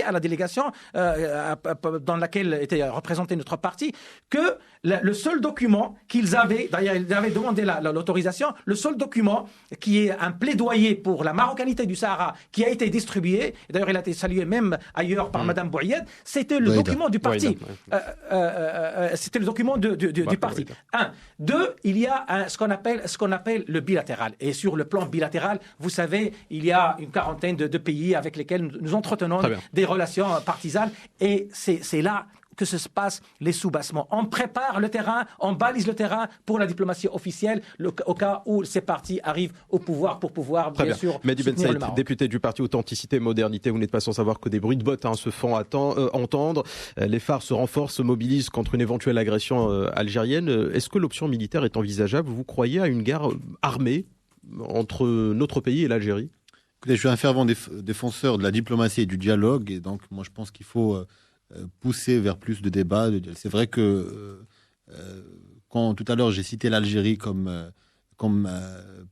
à la délégation dans laquelle était représenté notre parti que le seul document qu'ils avaient, d'ailleurs ils avaient demandé l'autorisation, le seul document qui est un plaidoyer pour la marocanité du Sahara qui a été distribué, et d'ailleurs il a été salué même ailleurs par Madame Bouayed, c'était le document du parti. C'était le document du parti. 1. 2, il y a ce qu'on appelle le bilatéral. Et sur le plan bilatéral, vous savez, il y a une quarantaine de pays avec lesquels nous entretenons des relations partisanes, et c'est là que se passent les soubassements. On prépare le terrain, on balise le terrain pour la diplomatie officielle au cas où ces partis arrivent au pouvoir pour pouvoir, bien sûr, Mehdi Ben soutenir Saïd, le Maroc. député du parti Authenticité et Modernité, vous n'êtes pas sans savoir que des bruits de bottes se font entendre. Les phares se renforcent, se mobilisent contre une éventuelle agression algérienne. Est-ce que l'option militaire est envisageable ? Vous croyez à une guerre armée entre notre pays et l'Algérie ? Je suis un fervent défenseur de la diplomatie et du dialogue, et donc moi je pense qu'il faut pousser vers plus de débats. C'est vrai que quand tout à l'heure j'ai cité l'Algérie comme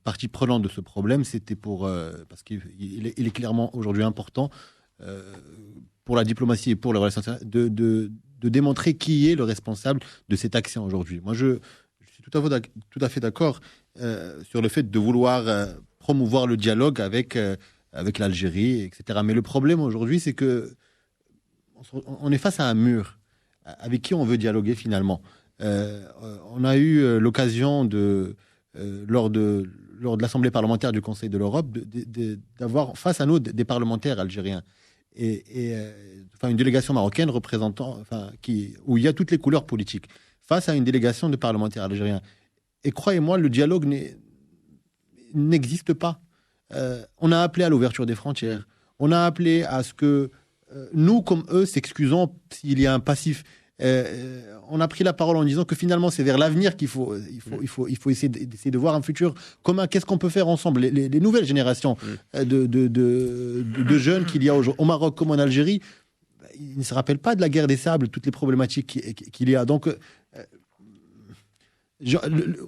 partie prenante de ce problème, c'était parce qu'il est clairement aujourd'hui important pour la diplomatie et pour les relations internationales de démontrer qui est le responsable de cette action aujourd'hui. Moi je suis tout à fait d'accord sur le fait de vouloir promouvoir le dialogue avec l'Algérie, etc. Mais le problème aujourd'hui, c'est que on est face à un mur. Avec qui on veut dialoguer finalement ? On a eu l'occasion lors de l'Assemblée parlementaire du Conseil de l'Europe d'avoir face à nous des parlementaires algériens. une délégation marocaine où il y a toutes les couleurs politiques, face à une délégation de parlementaires algériens. Et croyez-moi, le dialogue n'existe pas. On a appelé à l'ouverture des frontières. On a appelé à ce que nous, comme eux, s'excusons s'il y a un passif. On a pris la parole en disant que finalement, c'est vers l'avenir qu'il faut essayer de voir un futur commun. Qu'est-ce qu'on peut faire ensemble, les nouvelles générations de jeunes qu'il y a au Maroc comme en Algérie, ils ne se rappellent pas de la guerre des sables, toutes les problématiques qu'il y a. Donc,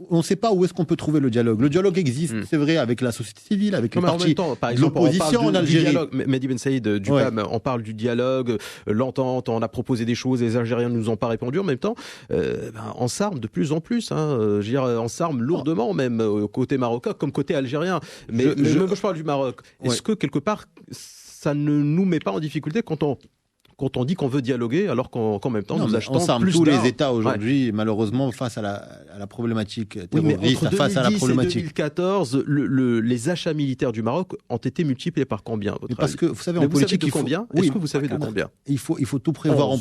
on ne sait pas où est-ce qu'on peut trouver le dialogue. Le dialogue existe, c'est vrai, avec la société civile, avec les partis de l'opposition en Algérie. Mehdi Ben Saïd du PAM, on parle du dialogue, l'entente, on a proposé des choses, les Algériens ne nous ont pas répondu. En même temps, on s'arme de plus en plus. On s'arme lourdement, même côté marocain comme côté algérien. Mais je parle du Maroc. Est-ce que quelque part, ça ne nous met pas en difficulté quand on dit qu'on veut dialoguer, alors qu'en même temps, nous achetons plus d'armes. On s'arme tous les États aujourd'hui, malheureusement, face à la problématique terroriste, face à la problématique. En 2014, les achats militaires du Maroc ont été multipliés par combien, à votre avis ? Parce que, vous savez, en politique, il faut... combien ? Est-ce que vous savez de combien ? Il faut tout prévoir.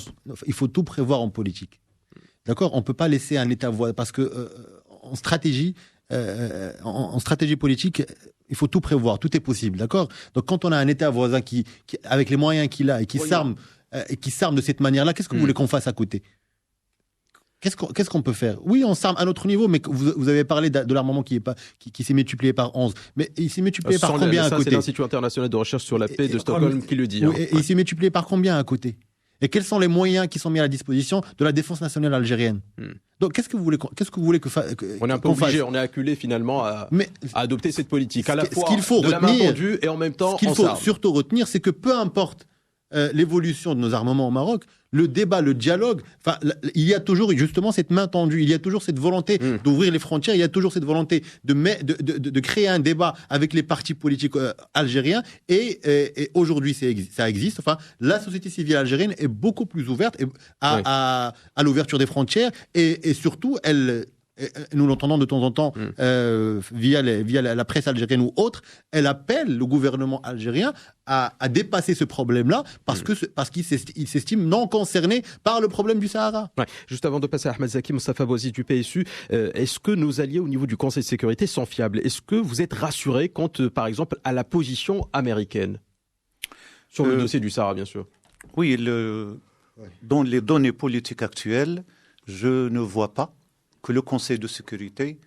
Il faut tout prévoir en politique. D'accord ? On ne peut pas laisser un État voisin, parce que en stratégie politique, il faut tout prévoir, tout est possible, d'accord ? Donc quand on a un État voisin qui avec les moyens qu'il a et qui s'arme de cette manière-là, qu'est-ce que vous voulez qu'on fasse à côté ? Qu'est-ce qu'on peut faire ? Oui, on s'arme à notre niveau, mais vous avez parlé de l'armement qui s'est multiplié par 11. Mais il s'est multiplié par combien à côté ? C'est l'Institut international de recherche sur la paix de Stockholm qui le dit. Et il s'est multiplié par combien à côté ? Et quels sont les moyens qui sont mis à la disposition de la défense nationale algérienne ? Donc, qu'est-ce que vous voulez que on est un peu obligé, on est acculé finalement à adopter cette politique. À la fois de la main tendue et en même temps, ce qu'il faut surtout retenir, c'est que peu importe l'évolution de nos armements au Maroc, le débat, le dialogue, il y a toujours justement cette main tendue, il y a toujours cette volonté d'ouvrir les frontières, il y a toujours cette volonté de créer un débat avec les partis politiques algériens et aujourd'hui ça existe. Enfin, la société civile algérienne est beaucoup plus ouverte à l'ouverture des frontières et surtout nous l'entendons de temps en temps via la presse algérienne ou autre, elle appelle le gouvernement algérien à dépasser ce problème-là parce qu'il s'estime non concerné par le problème du Sahara. Ouais. Juste avant de passer à Ahmed Zaki, Mostafa Bouazizi du PSU, est-ce que nos alliés au niveau du Conseil de sécurité sont fiables ? Est-ce que vous êtes rassurés quant, par exemple, à la position américaine sur le dossier du Sahara, bien sûr ? Oui, dans les données politiques actuelles, je ne vois pas que le Conseil de sécurité,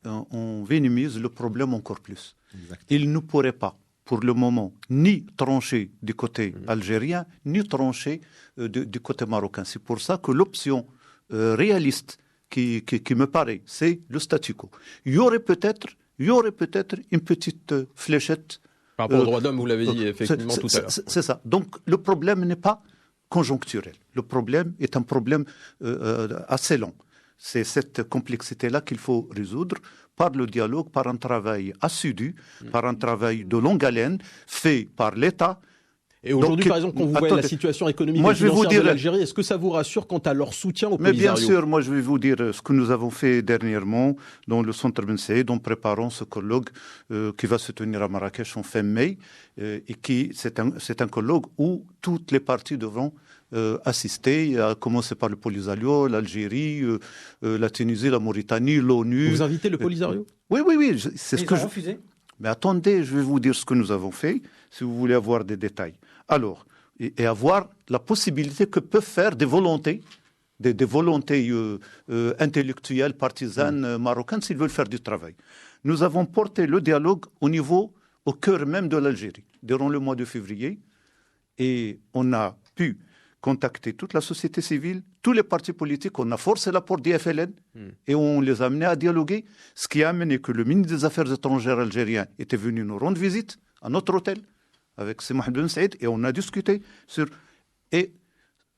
on minimise le problème encore plus. Exactement. Il ne pourrait pas, pour le moment, ni trancher du côté algérien, ni trancher du côté marocain. C'est pour ça que l'option réaliste qui me paraît, c'est le statu quo. Il y aurait peut-être une petite fléchette. Par rapport aux droits d'homme, vous l'avez dit effectivement tout à l'heure. C'est ça. Donc le problème n'est pas conjoncturel. Le problème est un problème assez long. C'est cette complexité-là qu'il faut résoudre par le dialogue, par un travail assidu, par un travail de longue haleine fait par l'État. Et aujourd'hui, par exemple, quand vous voyez la situation économique et financière de l'Algérie, est-ce que ça vous rassure quant à leur soutien au Polisario ? Mais bien sûr, moi je vais vous dire ce que nous avons fait dernièrement dans le centre Ben Saïd en préparant ce colloque qui va se tenir à Marrakech en fin mai et c'est un colloque où toutes les parties devront assister, à commencer par le Polisario, l'Algérie, la Tunisie, la Mauritanie, l'ONU. Vous invitez le Polisario ? Oui, c'est ce que je refusé. Mais attendez, je vais vous dire ce que nous avons fait, si vous voulez avoir des détails. Alors, et avoir la possibilité que peuvent faire des volontés intellectuelles, partisanes, marocaines, s'ils veulent faire du travail. Nous avons porté le dialogue au cœur même de l'Algérie, durant le mois de février, et on a pu contacter toute la société civile, tous les partis politiques, on a forcé la porte du FLN et on les a amenés à dialoguer, ce qui a amené que le ministre des Affaires étrangères algérien était venu nous rendre visite à notre hôtel avec Mohamed Ben Saïd et on a discuté sur... Et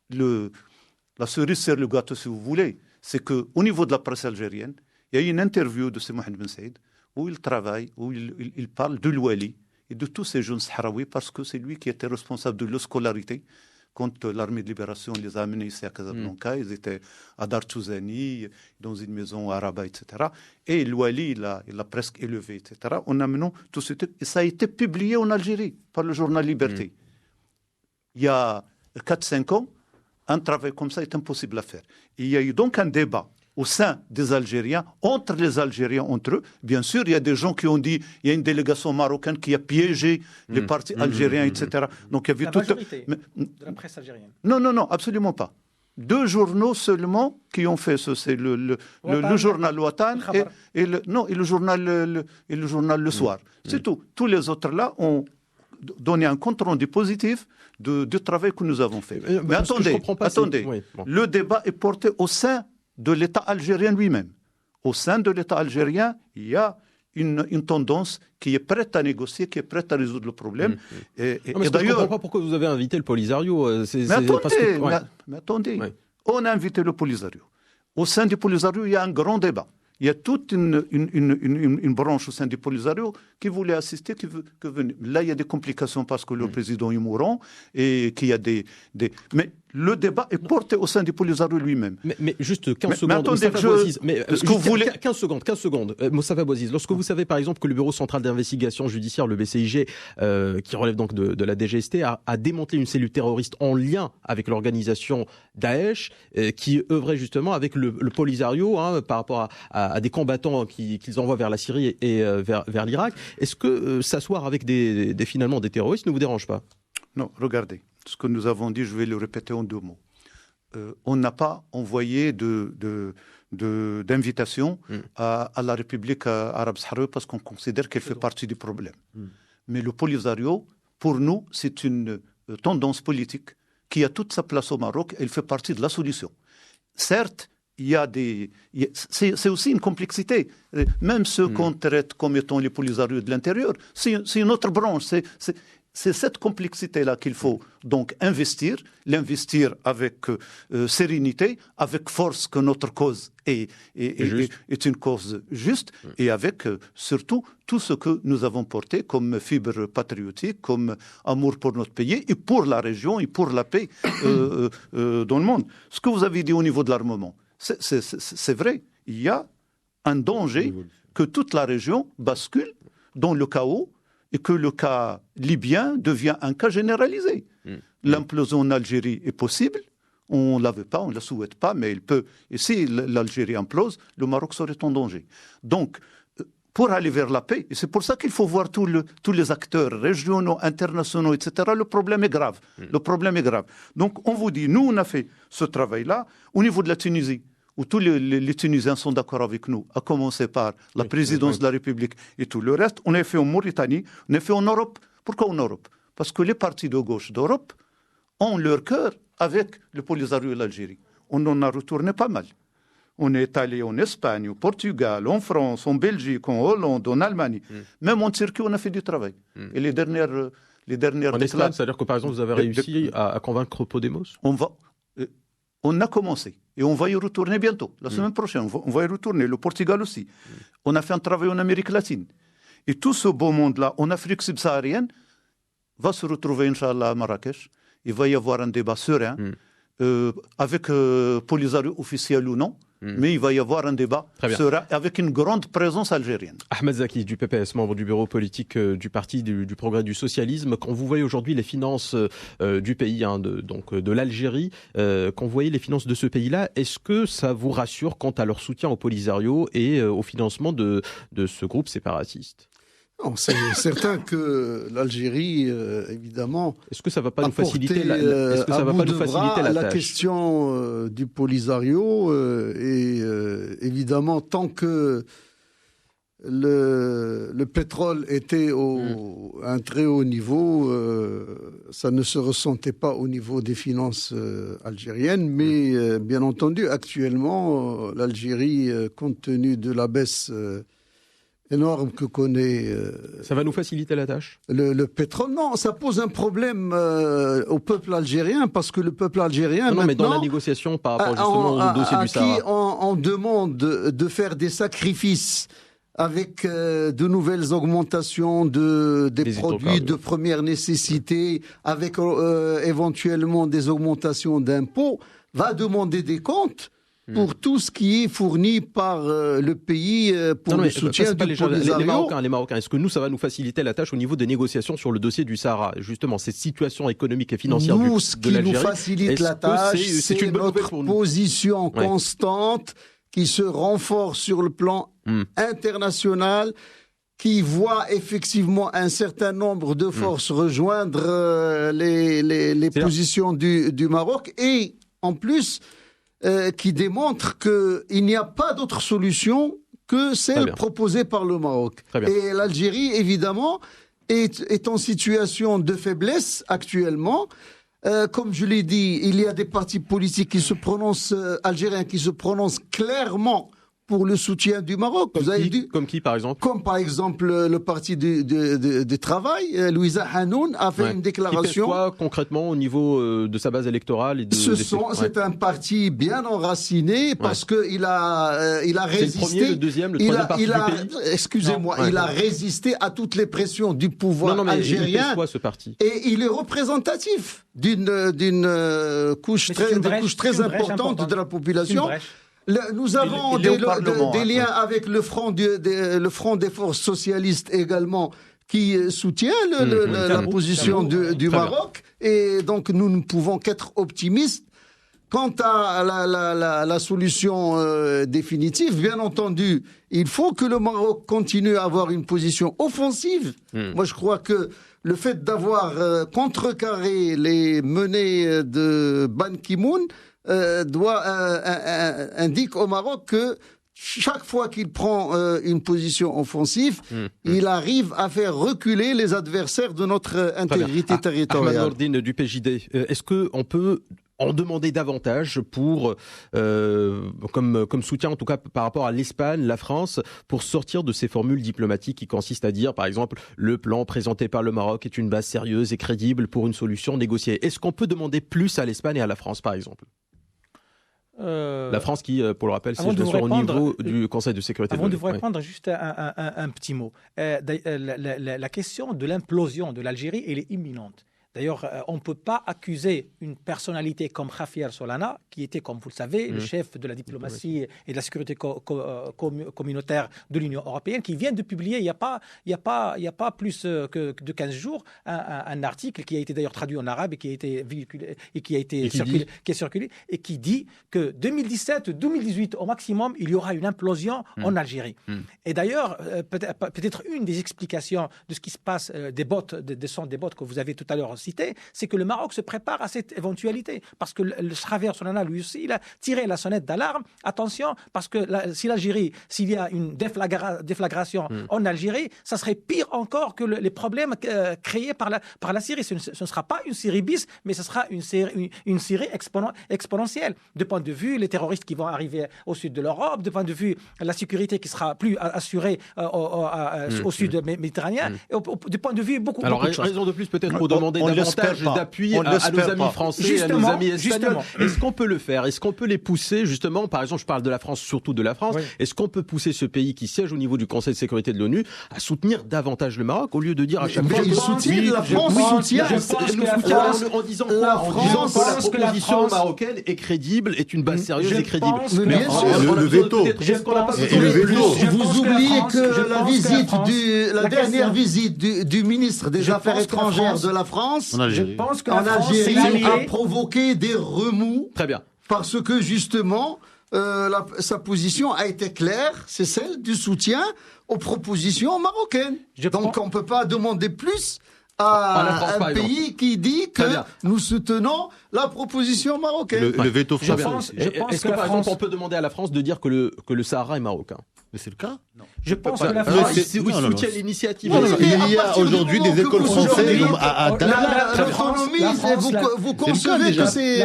la cerise sur le gâteau, si vous voulez, c'est qu'au niveau de la presse algérienne, il y a eu une interview de Mohamed Ben Saïd où il travaille, où il parle de l'Ouali et de tous ces jeunes sahraouis parce que c'est lui qui était responsable de leur scolarité. Quand l'armée de libération les a amenés ici à Casablanca, ils étaient à Dartouzani, dans une maison à Rabat, etc. Et l'Ouali, il a presque élevé, etc. On a mené tout ce truc. Et ça a été publié en Algérie par le journal Liberté. il y a 4-5 ans, un travail comme ça est impossible à faire. Il y a eu donc un débat au sein des Algériens, entre les Algériens, entre eux. Bien sûr, il y a des gens qui ont dit il y a une délégation marocaine qui a piégé les partis algériens, etc. Donc, il y avait La majorité de la presse algérienne. Non, absolument pas. 2 journaux seulement qui ont fait ça, c'est le journal Ouatan et le journal Le Soir. C'est tout. Tous les autres là ont donné un compte rendu positif du travail que nous avons fait. Mais attendez, Oui, bon. le débat est porté au sein de l'État algérien lui-même. Au sein de l'État algérien, il y a une tendance qui est prête à négocier, qui est prête à résoudre le problème. Et Je ne comprends pas pourquoi vous avez invité le Polisario. Mais attendez, on a invité le Polisario. Au sein du Polisario, il y a un grand débat. Il y a toute une branche au sein du Polisario qui voulait assister, qui veut venir. Là, il y a des complications parce que le président est mourant et qu'il y a des... Mais le débat est porté au sein du Polisario lui-même. Mais juste 15 secondes. Mais attendez, Moustapha Bouaziz, 15 secondes. Moustapha Bouaziz, lorsque vous savez par exemple que le Bureau central d'investigation judiciaire, le BCIG, qui relève donc de la DGST, a démantelé une cellule terroriste en lien avec l'organisation Daesh, qui œuvrait justement avec le Polisario par rapport à des combattants qu'ils envoient vers la Syrie et vers l'Irak, est-ce que s'asseoir avec finalement des terroristes ne vous dérange pas? Non, regardez. Ce que nous avons dit, je vais le répéter en 2 mots. On n'a pas envoyé d'invitation à la République arabe sahraoui parce qu'on considère qu'elle fait partie du problème. Mais le Polisario, pour nous, c'est une tendance politique qui a toute sa place au Maroc. Elle fait partie de la solution. Certes, c'est aussi une complexité. Même ceux qu'on traite comme étant les Polisario de l'intérieur, c'est une autre branche. C'est cette complexité-là qu'il faut donc l'investir avec sérénité, avec force, que notre cause est une cause juste, et avec surtout tout ce que nous avons porté comme fibre patriotique, comme amour pour notre pays et pour la région et pour la paix dans le monde. Ce que vous avez dit au niveau de l'armement, c'est vrai. Il y a un danger que toute la région bascule dans le chaos et que le cas libyen devient un cas généralisé. L'implosion en Algérie est possible, on ne la veut pas, on ne la souhaite pas, mais elle peut. Et si l'Algérie implose, le Maroc serait en danger. Donc, pour aller vers la paix, et c'est pour ça qu'il faut voir tous les acteurs régionaux, internationaux, etc., le problème est grave. Le problème est grave. Donc, on vous dit, nous, on a fait ce travail-là au niveau de la Tunisie, où tous les Tunisiens sont d'accord avec nous, à commencer par la présidence de la République et tout le reste. On a fait en Mauritanie, on a fait en Europe. Pourquoi en Europe? Parce que les partis de gauche d'Europe ont leur cœur avec le Polisario et l'Algérie. On en a retourné pas mal. On est allé en Espagne, au Portugal, en France, en Belgique, en Hollande, en Allemagne. Même en Turquie, on a fait du travail. Et les dernières en Espagne, c'est-à-dire que par exemple, vous avez réussi à convaincre Podemos? On a commencé et on va y retourner bientôt, la semaine prochaine. On va y retourner, le Portugal aussi. On a fait un travail en Amérique latine. Et tout ce beau monde-là, en Afrique subsaharienne, va se retrouver, Inch'Allah, à Marrakech. Il va y avoir un débat serein, avec Polisario officiel ou non, mais il va y avoir un débat serein avec une grande présence algérienne. Ahmed Zaki, du PPS, membre du bureau politique du Parti du Progrès du Socialisme. Quand vous voyez aujourd'hui les finances du pays, de l'Algérie, quand vous voyez les finances de ce pays-là, est-ce que ça vous rassure quant à leur soutien au Polisario et au financement de ce groupe séparatiste? Non, c'est certain que l'Algérie, évidemment, est-ce que ça ne va pas nous faciliter la question du Polisario et évidemment, tant que le pétrole était à un très haut niveau, ça ne se ressentait pas au niveau des finances algériennes, mais bien entendu, actuellement, l'Algérie, compte tenu de la baisse énorme que connaît... ça va nous faciliter la tâche? Le pétrole, non, ça pose un problème au peuple algérien, parce que le peuple algérien, non, mais dans la négociation par rapport justement au dossier du Sahara, qui on demande de faire des sacrifices avec de nouvelles augmentations des produits de première nécessité, avec éventuellement des augmentations d'impôts, va demander des comptes. pour tout ce qui est fourni par le pays pour le soutien du Polisario. Les Marocains, est-ce que nous, ça va nous faciliter la tâche au niveau des négociations sur le dossier du Sahara? Justement, cette situation économique et financière nous, de ce qui l'Algérie, nous facilite la tâche, c'est notre position constante qui se renforce sur le plan international, qui voit effectivement un certain nombre de forces rejoindre les positions du Maroc, et en plus qui démontre qu'il n'y a pas d'autre solution que celle proposée par le Maroc. Et l'Algérie, évidemment, est en situation de faiblesse actuellement. Comme je l'ai dit, il y a des partis politiques qui se prononcent, algériens, qui se prononcent clairement pour le soutien du Maroc. Comme qui, par exemple? Comme par exemple le parti du travail. Louisa Hanoun a fait une déclaration. Qui pèse quoi concrètement au niveau de sa base électorale C'est un parti bien enraciné parce qu'il a résisté. C'est le premier, le deuxième, le troisième parti du pays. Excusez-moi, il a résisté à toutes les pressions du pouvoir algérien. Il pèse quoi, ce parti? Et il est représentatif d'une couche très importante de la population. Nous avons des liens avec le front des forces socialistes également, qui soutient la position du Maroc. Et donc nous ne pouvons qu'être optimistes. Quant à la solution définitive, bien entendu, il faut que le Maroc continue à avoir une position offensive. Moi, je crois que le fait d'avoir contrecarré les menées de Ban Ki-moon indique au Maroc que chaque fois qu'il prend une position offensive, il arrive à faire reculer les adversaires de notre intégrité territoriale. Ahmad Nourdine du PJD, est-ce qu'on peut en demander davantage pour, comme soutien en tout cas par rapport à l'Espagne, la France, pour sortir de ces formules diplomatiques qui consistent à dire, par exemple, le plan présenté par le Maroc est une base sérieuse et crédible pour une solution négociée? Est-ce qu'on peut demander plus à l'Espagne et à la France, par exemple? La France qui, pour le rappel, siège au niveau du Conseil de sécurité. Avant de vous répondre, juste un petit mot. La question de l'implosion de l'Algérie, elle est imminente. D'ailleurs, on ne peut pas accuser une personnalité comme Javier Solana, qui était, comme vous le savez, le chef de la diplomatie et de la sécurité communautaire de l'Union européenne, qui vient de publier, il n'y a pas plus que de 15 jours, un article qui a été d'ailleurs traduit en arabe et qui a été véhiculé et qui est circulé, et qui dit que 2017-2018 au maximum, il y aura une implosion en Algérie. Et d'ailleurs, peut-être une des explications de ce qui se passe, des bots que vous avez tout à l'heure cité, c'est que le Maroc se prépare à cette éventualité. Parce que le Javier Solana, lui aussi, il a tiré la sonnette d'alarme. Attention, parce que s'il y a une déflagration en Algérie, ça serait pire encore que les problèmes créés par la Syrie. Ce ne sera pas une Syrie bis, mais ce sera une Syrie exponentielle. De point de vue, les terroristes qui vont arriver au sud de l'Europe, de point de vue, la sécurité qui sera plus assurée au sud méditerranéen, et du point de vue beaucoup de choses. Alors, raison de plus peut-être pour demander davantage d'appui à nos amis français, à nos amis espagnols. Est-ce qu'on peut le faire? Est-ce qu'on peut les pousser, justement, par exemple, je parle de la France, surtout de la France, est-ce qu'on peut pousser ce pays qui siège au niveau du Conseil de sécurité de l'ONU à soutenir davantage le Maroc, au lieu de dire à chaque fois... Il soutient, la France soutient. En disant quoi? En disant que la proposition marocaine est crédible, est une base sérieuse et crédible. Le veto. Vous oubliez que la dernière visite du ministre des Affaires étrangères de la France en Algérie a provoqué des remous. Très bien. Parce que justement, sa position a été claire, c'est celle du soutien aux propositions marocaines. Donc on ne peut pas demander plus à un pays qui dit que nous soutenons la proposition marocaine. Le veto français. Est-ce que par exemple on peut demander à la France de dire que le Sahara est marocain? Mais c'est le cas. Non. Je pense que la France soutient l'initiative. Il y a aujourd'hui des écoles françaises à l'autonomie. Vous concevez que c'est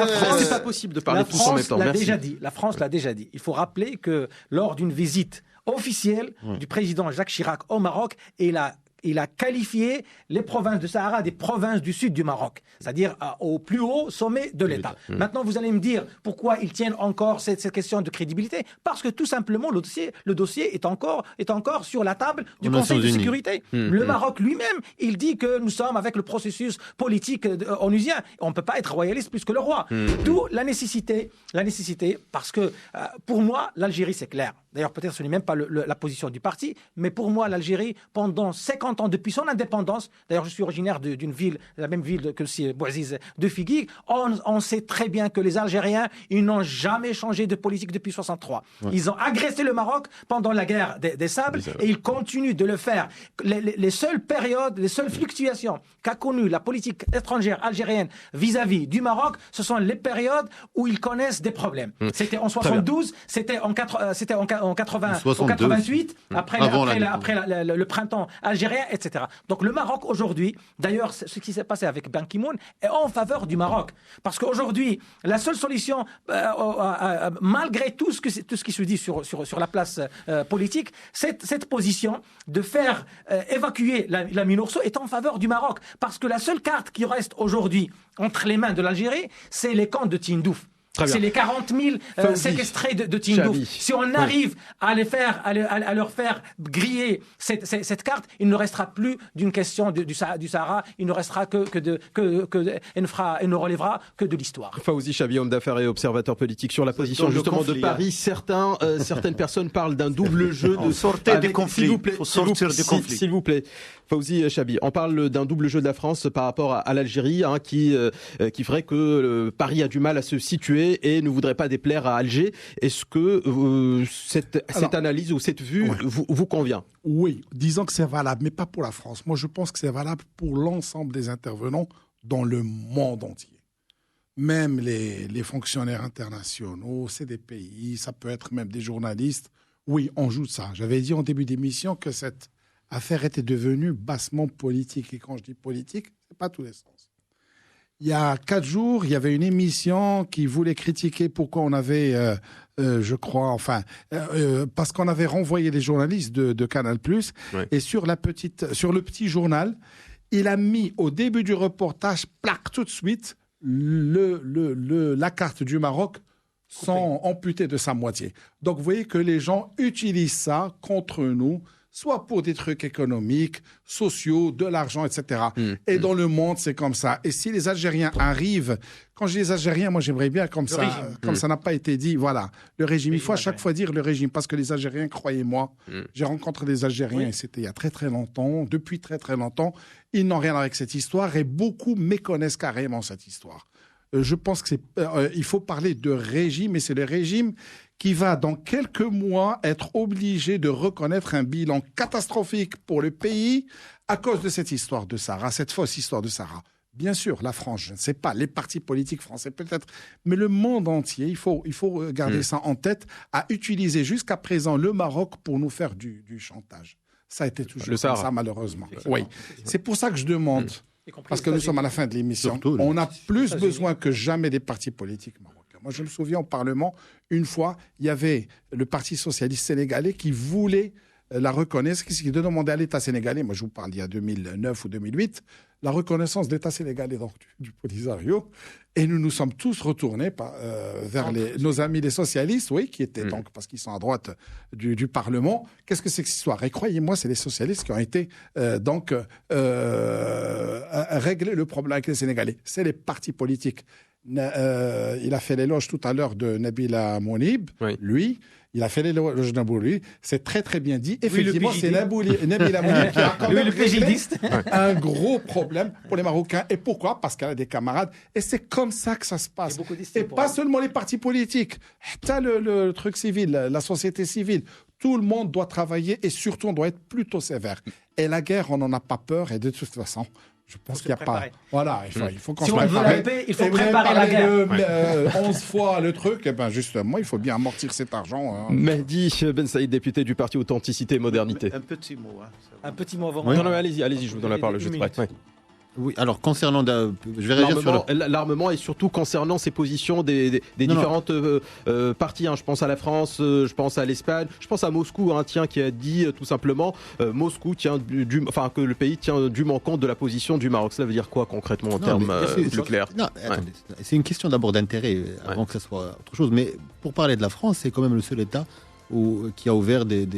pas possible de parler tous en même temps. La France l'a déjà dit. Il faut rappeler que lors d'une visite officielle du président Jacques Chirac au Maroc, il a il a qualifié les provinces de Sahara des provinces du sud du Maroc, c'est-à-dire au plus haut sommet de l'État. Maintenant, vous allez me dire pourquoi ils tiennent encore cette question de crédibilité. Parce que tout simplement, le dossier est encore sur la table du Conseil de sécurité. Le Maroc lui-même, il dit que nous sommes avec le processus politique onusien. On ne peut pas être royaliste plus que le roi. D'où la nécessité, parce que pour moi, l'Algérie, c'est clair. D'ailleurs, peut-être ce n'est même pas la position du parti, mais pour moi, l'Algérie, pendant 50 ans, depuis son indépendance, d'ailleurs, je suis originaire d'une ville, la même ville que le Bouaziz de Figuig, on sait très bien que les Algériens, ils n'ont jamais changé de politique depuis 63. Ouais. Ils ont agressé le Maroc pendant la guerre des Sables et ils continuent de le faire. Les seules périodes, les seules fluctuations qu'a connues la politique étrangère algérienne vis-à-vis du Maroc, ce sont les périodes où ils connaissent des problèmes. C'était en 72, c'était en 88, après le printemps algérien, etc. Donc le Maroc aujourd'hui, d'ailleurs ce qui s'est passé avec Ban Ki-moon est en faveur du Maroc. Parce qu'aujourd'hui, la seule solution, malgré tout ce qui se dit sur la place politique, cette position de faire évacuer la MINURSO est en faveur du Maroc. Parce que la seule carte qui reste aujourd'hui entre les mains de l'Algérie, c'est les camps de Tindouf. C'est les 40 000 séquestrés de Tindouf. Si on arrive à leur faire griller cette carte, il ne restera plus d'une question du Sahara, il ne restera il ne relèvera que de l'histoire. Fawzi Chabi, homme d'affaires et observateur politique sur la position justement de Paris. Certaines personnes parlent d'un double jeu de sortir du conflit. S'il vous plaît. Fawzi Chabi, on parle d'un double jeu de la France par rapport à l'Algérie, qui ferait que Paris a du mal à se situer et ne voudrait pas déplaire à Alger. Est-ce que cette analyse ou cette vue vous convient ? Oui, disons que c'est valable, mais pas pour la France. Moi, je pense que c'est valable pour l'ensemble des intervenants dans le monde entier. Même les fonctionnaires internationaux, c'est des pays, ça peut être même des journalistes. Oui, on joue de ça. J'avais dit en début d'émission que cette affaire était devenue bassement politique. Et quand je dis politique, c'est pas tous les sens. Il y a 4 jours, il y avait une émission qui voulait critiquer pourquoi on avait, parce qu'on avait renvoyé les journalistes de Canal+. Ouais. Et sur le petit journal, il a mis au début du reportage, tout de suite, la carte du Maroc sans amputer de sa moitié. Donc, vous voyez que les gens utilisent ça contre nous, soit pour des trucs économiques, sociaux, de l'argent, etc. Et dans le monde, c'est comme ça. Et si les Algériens arrivent... Quand je dis les Algériens, moi, j'aimerais bien, comme ça n'a pas été dit, voilà, le régime. Il faut à chaque fois dire le régime, parce que les Algériens, croyez-moi, j'ai rencontré des Algériens, et c'était il y a très, très longtemps, depuis très, très longtemps, ils n'ont rien avec cette histoire, et beaucoup méconnaissent carrément cette histoire. Je pense qu'il faut parler de régime, et c'est le régime qui va, dans quelques mois, être obligé de reconnaître un bilan catastrophique pour le pays à cause de cette histoire de Sahara, cette fausse histoire de Sahara. Bien sûr, la France, je ne sais pas, les partis politiques français peut-être, mais le monde entier, il faut garder ça en tête, a utilisé jusqu'à présent le Maroc pour nous faire du chantage. Ça a été toujours comme ça, malheureusement. Oui, c'est pour ça que je demande, parce que nous sommes à la fin de l'émission, on a plus besoin que jamais des partis politiques marocains. Moi, je me souviens au Parlement, une fois, il y avait le Parti socialiste sénégalais qui voulait la reconnaissance, qui demandait à l'État sénégalais, moi je vous parle il y a 2009 ou 2008, la reconnaissance de l'État sénégalais donc, du Polisario. Et nous nous sommes tous retournés vers nos amis les socialistes, oui, qui étaient donc, parce qu'ils sont à droite du Parlement. Qu'est-ce que c'est que cette histoire ? Et croyez-moi, c'est les socialistes qui ont été régler le problème avec les Sénégalais. C'est les partis politiques. Il a fait l'éloge tout à l'heure de Nabila Mounib, lui. Il a fait l'éloge de Nabouli. C'est très, très bien dit. Effectivement, c'est Nabila Mounib qui a quand même réglé un gros problème pour les Marocains. Et pourquoi ? Parce qu'elle a des camarades. Et c'est comme ça que ça se passe. Et pas seulement les partis politiques. T'as le truc civil, la société civile. Tout le monde doit travailler et surtout, on doit être plutôt sévère. Et la guerre, on n'en a pas peur. Et de toute façon... Je pense qu'il n'y a pas. Voilà, il faut qu'on se prépare. Si on veut la paix, il faut préparer la guerre. 11 fois le truc, et ben justement, il faut bien amortir cet argent. Mehdi Ben Saïd, député du parti Authenticité et Modernité. Un petit mot. Un petit mot avant. Non, allez-y, je vous donne la parole. Oui, alors concernant, je vais réagir sur l'armement et surtout concernant ces positions des différentes parties. Je pense à la France, je pense à l'Espagne, je pense à Moscou, qui a dit tout simplement Moscou tient que le pays tient dûment compte de la position du Maroc. Cela veut dire quoi concrètement en termes plus clairs? Non, attendez, c'est une question d'abord d'intérêt avant que ça soit autre chose. Mais pour parler de la France, c'est quand même le seul État qui a ouvert des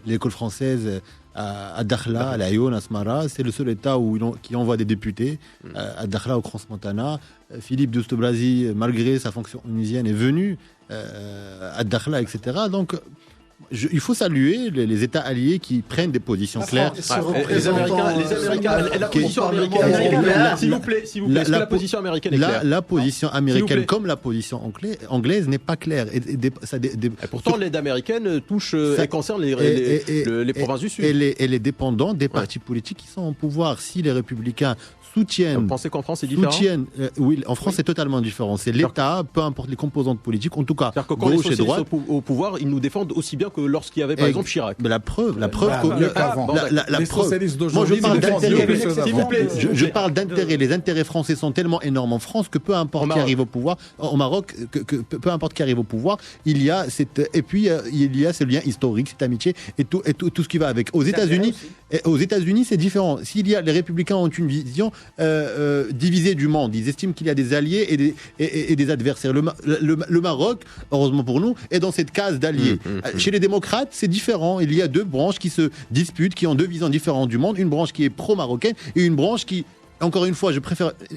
écoles françaises. À Dakhla, à Laayoune, à Smara, c'est le seul État qui envoie des députés. À Dakhla, au Crans-Montana, Philippe Douste-Blazy, malgré sa fonction onisienne, est venu à Dakhla, etc. Donc, il faut saluer les États alliés qui prennent des positions claires. Les Américains, la position américaine est claire. S'il vous plaît, est-ce que la position américaine est claire? La position américaine, comme la position anglaise, n'est pas claire. Et pourtant, l'aide américaine touche et concerne les provinces du Sud. Elle est dépendante des partis politiques qui sont au pouvoir. Si les républicains soutiennent... Vous pensez qu'en France, c'est différent? Oui, en France, c'est totalement différent. C'est l'État, peu importe les composantes politiques, en tout cas, que quand gauche et droite... au pouvoir, ils nous défendent aussi bien que lorsqu'il y avait, par exemple, Chirac. Mais la preuve les socialistes d'aujourd'hui, je parle d'intérêt. Les intérêts français sont tellement énormes en France que peu importe qui arrive au pouvoir, au Maroc, peu importe qui arrive au pouvoir, il y a ce lien historique, cette amitié et tout ce qui va avec. Aux États-Unis, c'est différent. Les républicains ont une vision divisée du monde. Ils estiment qu'il y a des alliés et des adversaires. Le Maroc, heureusement pour nous, est dans cette case d'alliés. Chez les démocrates, c'est différent. Il y a deux branches qui se disputent, qui ont deux visions différentes du monde. Une branche qui est pro-marocaine et une branche qui, encore une fois,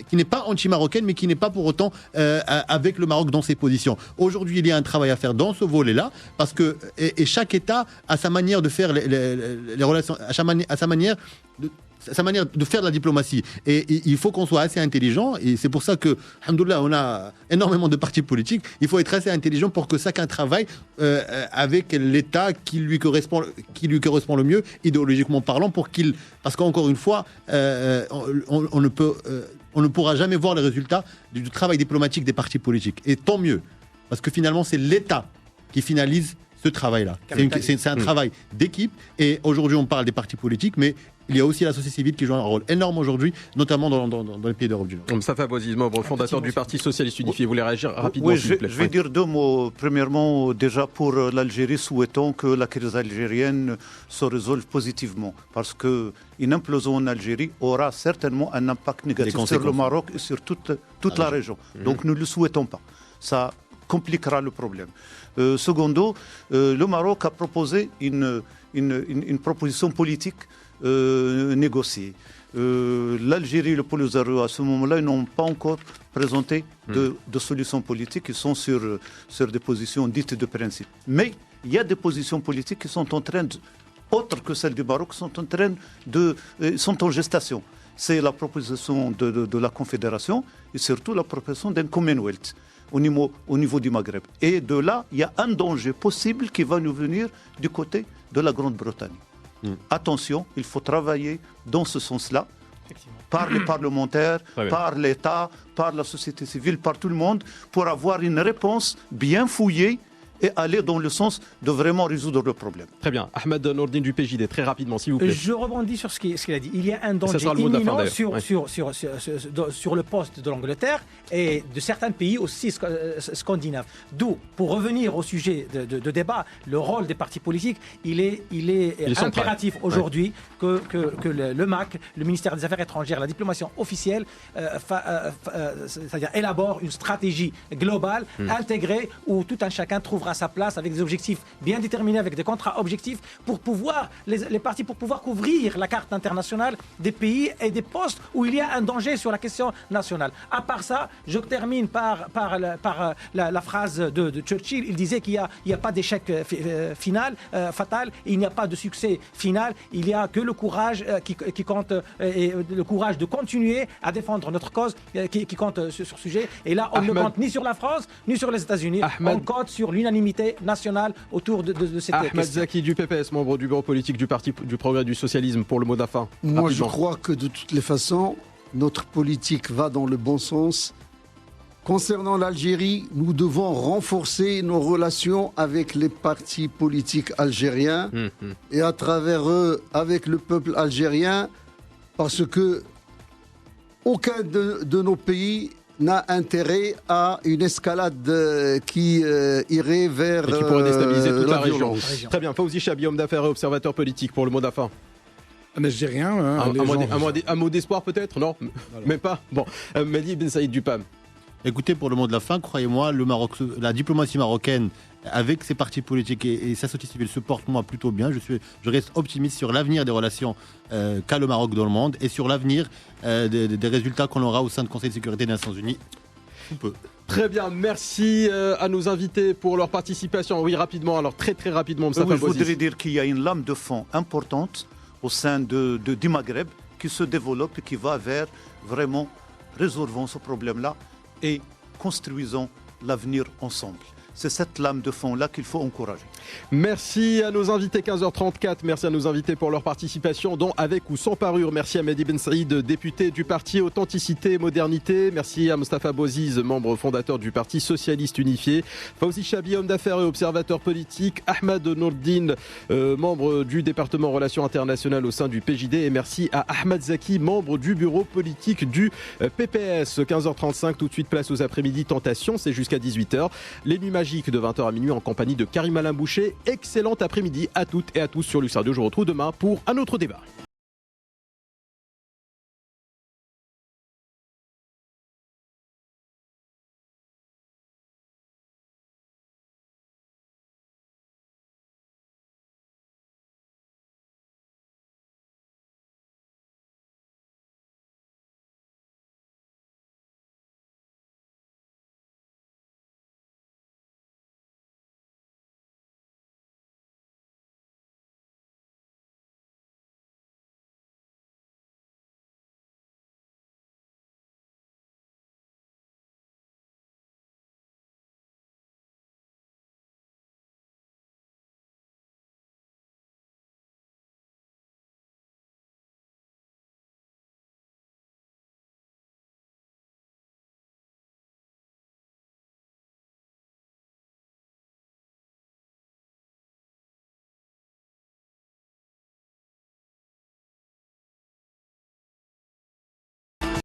qui n'est pas anti-marocaine, mais qui n'est pas pour autant avec le Maroc dans ses positions. Aujourd'hui, il y a un travail à faire dans ce volet-là, parce que chaque État a sa manière de faire les relations, sa manière de faire de la diplomatie. Et il faut qu'on soit assez intelligent. Et c'est pour ça que, alhamdoulilah, on a énormément de partis politiques. Il faut être assez intelligent pour que chacun travaille avec l'État qui lui correspond le mieux, idéologiquement parlant, parce qu'encore une fois, on ne pourra jamais voir les résultats du travail diplomatique des partis politiques. Et tant mieux. Parce que finalement, c'est l'État qui finalise ce travail-là. C'est un travail d'équipe. Et aujourd'hui, on parle des partis politiques, mais il y a aussi la société civile qui joue un rôle énorme aujourd'hui, notamment dans les pays d'Europe du Nord. Moustapha Bouaziz, membre fondateur du Parti Socialiste Unifié. Vous voulez réagir rapidement, oui, s'il vous plaît? Je vais dire deux mots. Premièrement, déjà pour l'Algérie, souhaitons que la crise algérienne se résolve positivement. Parce qu'une implosion en Algérie aura certainement un impact négatif sur le Maroc et sur toute la région. Donc nous ne le souhaitons pas. Ça compliquera le problème. Secondo, le Maroc a proposé une proposition politique négociée. L'Algérie et le Polisario, à ce moment-là, ils n'ont pas encore présenté de solutions politiques. Ils sont sur des positions dites de principe. Mais il y a des positions politiques qui sont en train autres que celles du Maroc, sont en gestation. C'est la proposition de la Confédération et surtout la proposition d'un Commonwealth au niveau du Maghreb. Et de là, il y a un danger possible qui va nous venir du côté de la Grande-Bretagne. Attention, il faut travailler dans ce sens-là, par les parlementaires, par l'État, par la société civile, par tout le monde, pour avoir une réponse bien fouillée et aller dans le sens de vraiment résoudre le problème. Très bien. Ahmed Nourdine du PJD, très rapidement, s'il vous plaît. Je rebondis sur ce qu'il a dit. Il y a un danger imminent sur le poste de l'Angleterre et de certains pays aussi scandinaves. D'où, pour revenir au sujet de débat, le rôle des partis politiques, il est impératif aujourd'hui que le MAC, le ministère des Affaires étrangères, la diplomatie officielle, c'est-à-dire élabore une stratégie globale, intégrée, où tout un chacun trouvera à sa place avec des objectifs bien déterminés, avec des contrats objectifs pour pouvoir, les partis pour pouvoir couvrir la carte internationale des pays et des postes où il y a un danger sur la question nationale. À part ça, je termine par la phrase de Churchill. Il disait qu'il n'y a pas d'échec fatal, il n'y a pas de succès final, il n'y a que le courage qui compte et le courage de continuer à défendre notre cause qui compte sur ce sujet. Et là, on ne compte ni sur la France, ni sur les États-Unis. On compte sur l'unanimité nationale autour de cette question. Ahmed Zaki du PPS, membre du bureau politique du Parti du Progrès du Socialisme, pour le mot de la fin. Moi, rapidement. je crois que de toutes les façons, notre politique va dans le bon sens. Concernant l'Algérie, nous devons renforcer nos relations avec les partis politiques algériens et à travers eux avec le peuple algérien, parce que aucun de nos pays n'a intérêt à une escalade qui irait vers et qui pourrait déstabiliser toute la région. violence. Très bien. Fawzi Chabi, homme d'affaires et observateur politique, pour le mot de la fin. Mais je dis rien. Hein, Un mot d'espoir peut-être? Non, même pas. Bon, Mehdi Ben Saïd du PAM. Écoutez, pour le mot de la fin, croyez-moi, la diplomatie marocaine, avec ses partis politiques et sa société civile, se porte moi plutôt bien. Je reste optimiste sur l'avenir des relations qu'a le Maroc dans le monde et sur l'avenir des résultats qu'on aura au sein du Conseil de sécurité des Nations Unies. Sous peu. Très bien, merci à nos invités pour leur participation. Oui, rapidement, alors très rapidement, Moustapha Je Bouaziz. voudrais dire qu'il y a une lame de fond importante au sein du Maghreb qui se développe et qui va vers vraiment résolvant ce problème-là et construisons l'avenir ensemble. C'est cette lame de fond-là qu'il faut encourager. Merci à nos invités, 15h34. Merci à nos invités pour leur participation dans Avec ou sans parure. Merci à Mehdi Ben Saïd, député du parti Authenticité et Modernité. Merci à Moustapha Bouaziz, membre fondateur du Parti Socialiste Unifié. Fawzi Chabi, homme d'affaires et observateur politique. Ahmad Nourdine, membre du département Relations internationales au sein du PJD. Et merci à Ahmad Zaki, membre du bureau politique du PPS. 15h35, tout de suite place aux après-midi Tentation. C'est jusqu'à 18h. Les nuits magiques de 20h à minuit en compagnie de Karim Alain Boucher. Excellent après-midi à toutes et à tous sur Lux Radio. Je vous retrouve demain pour un autre débat.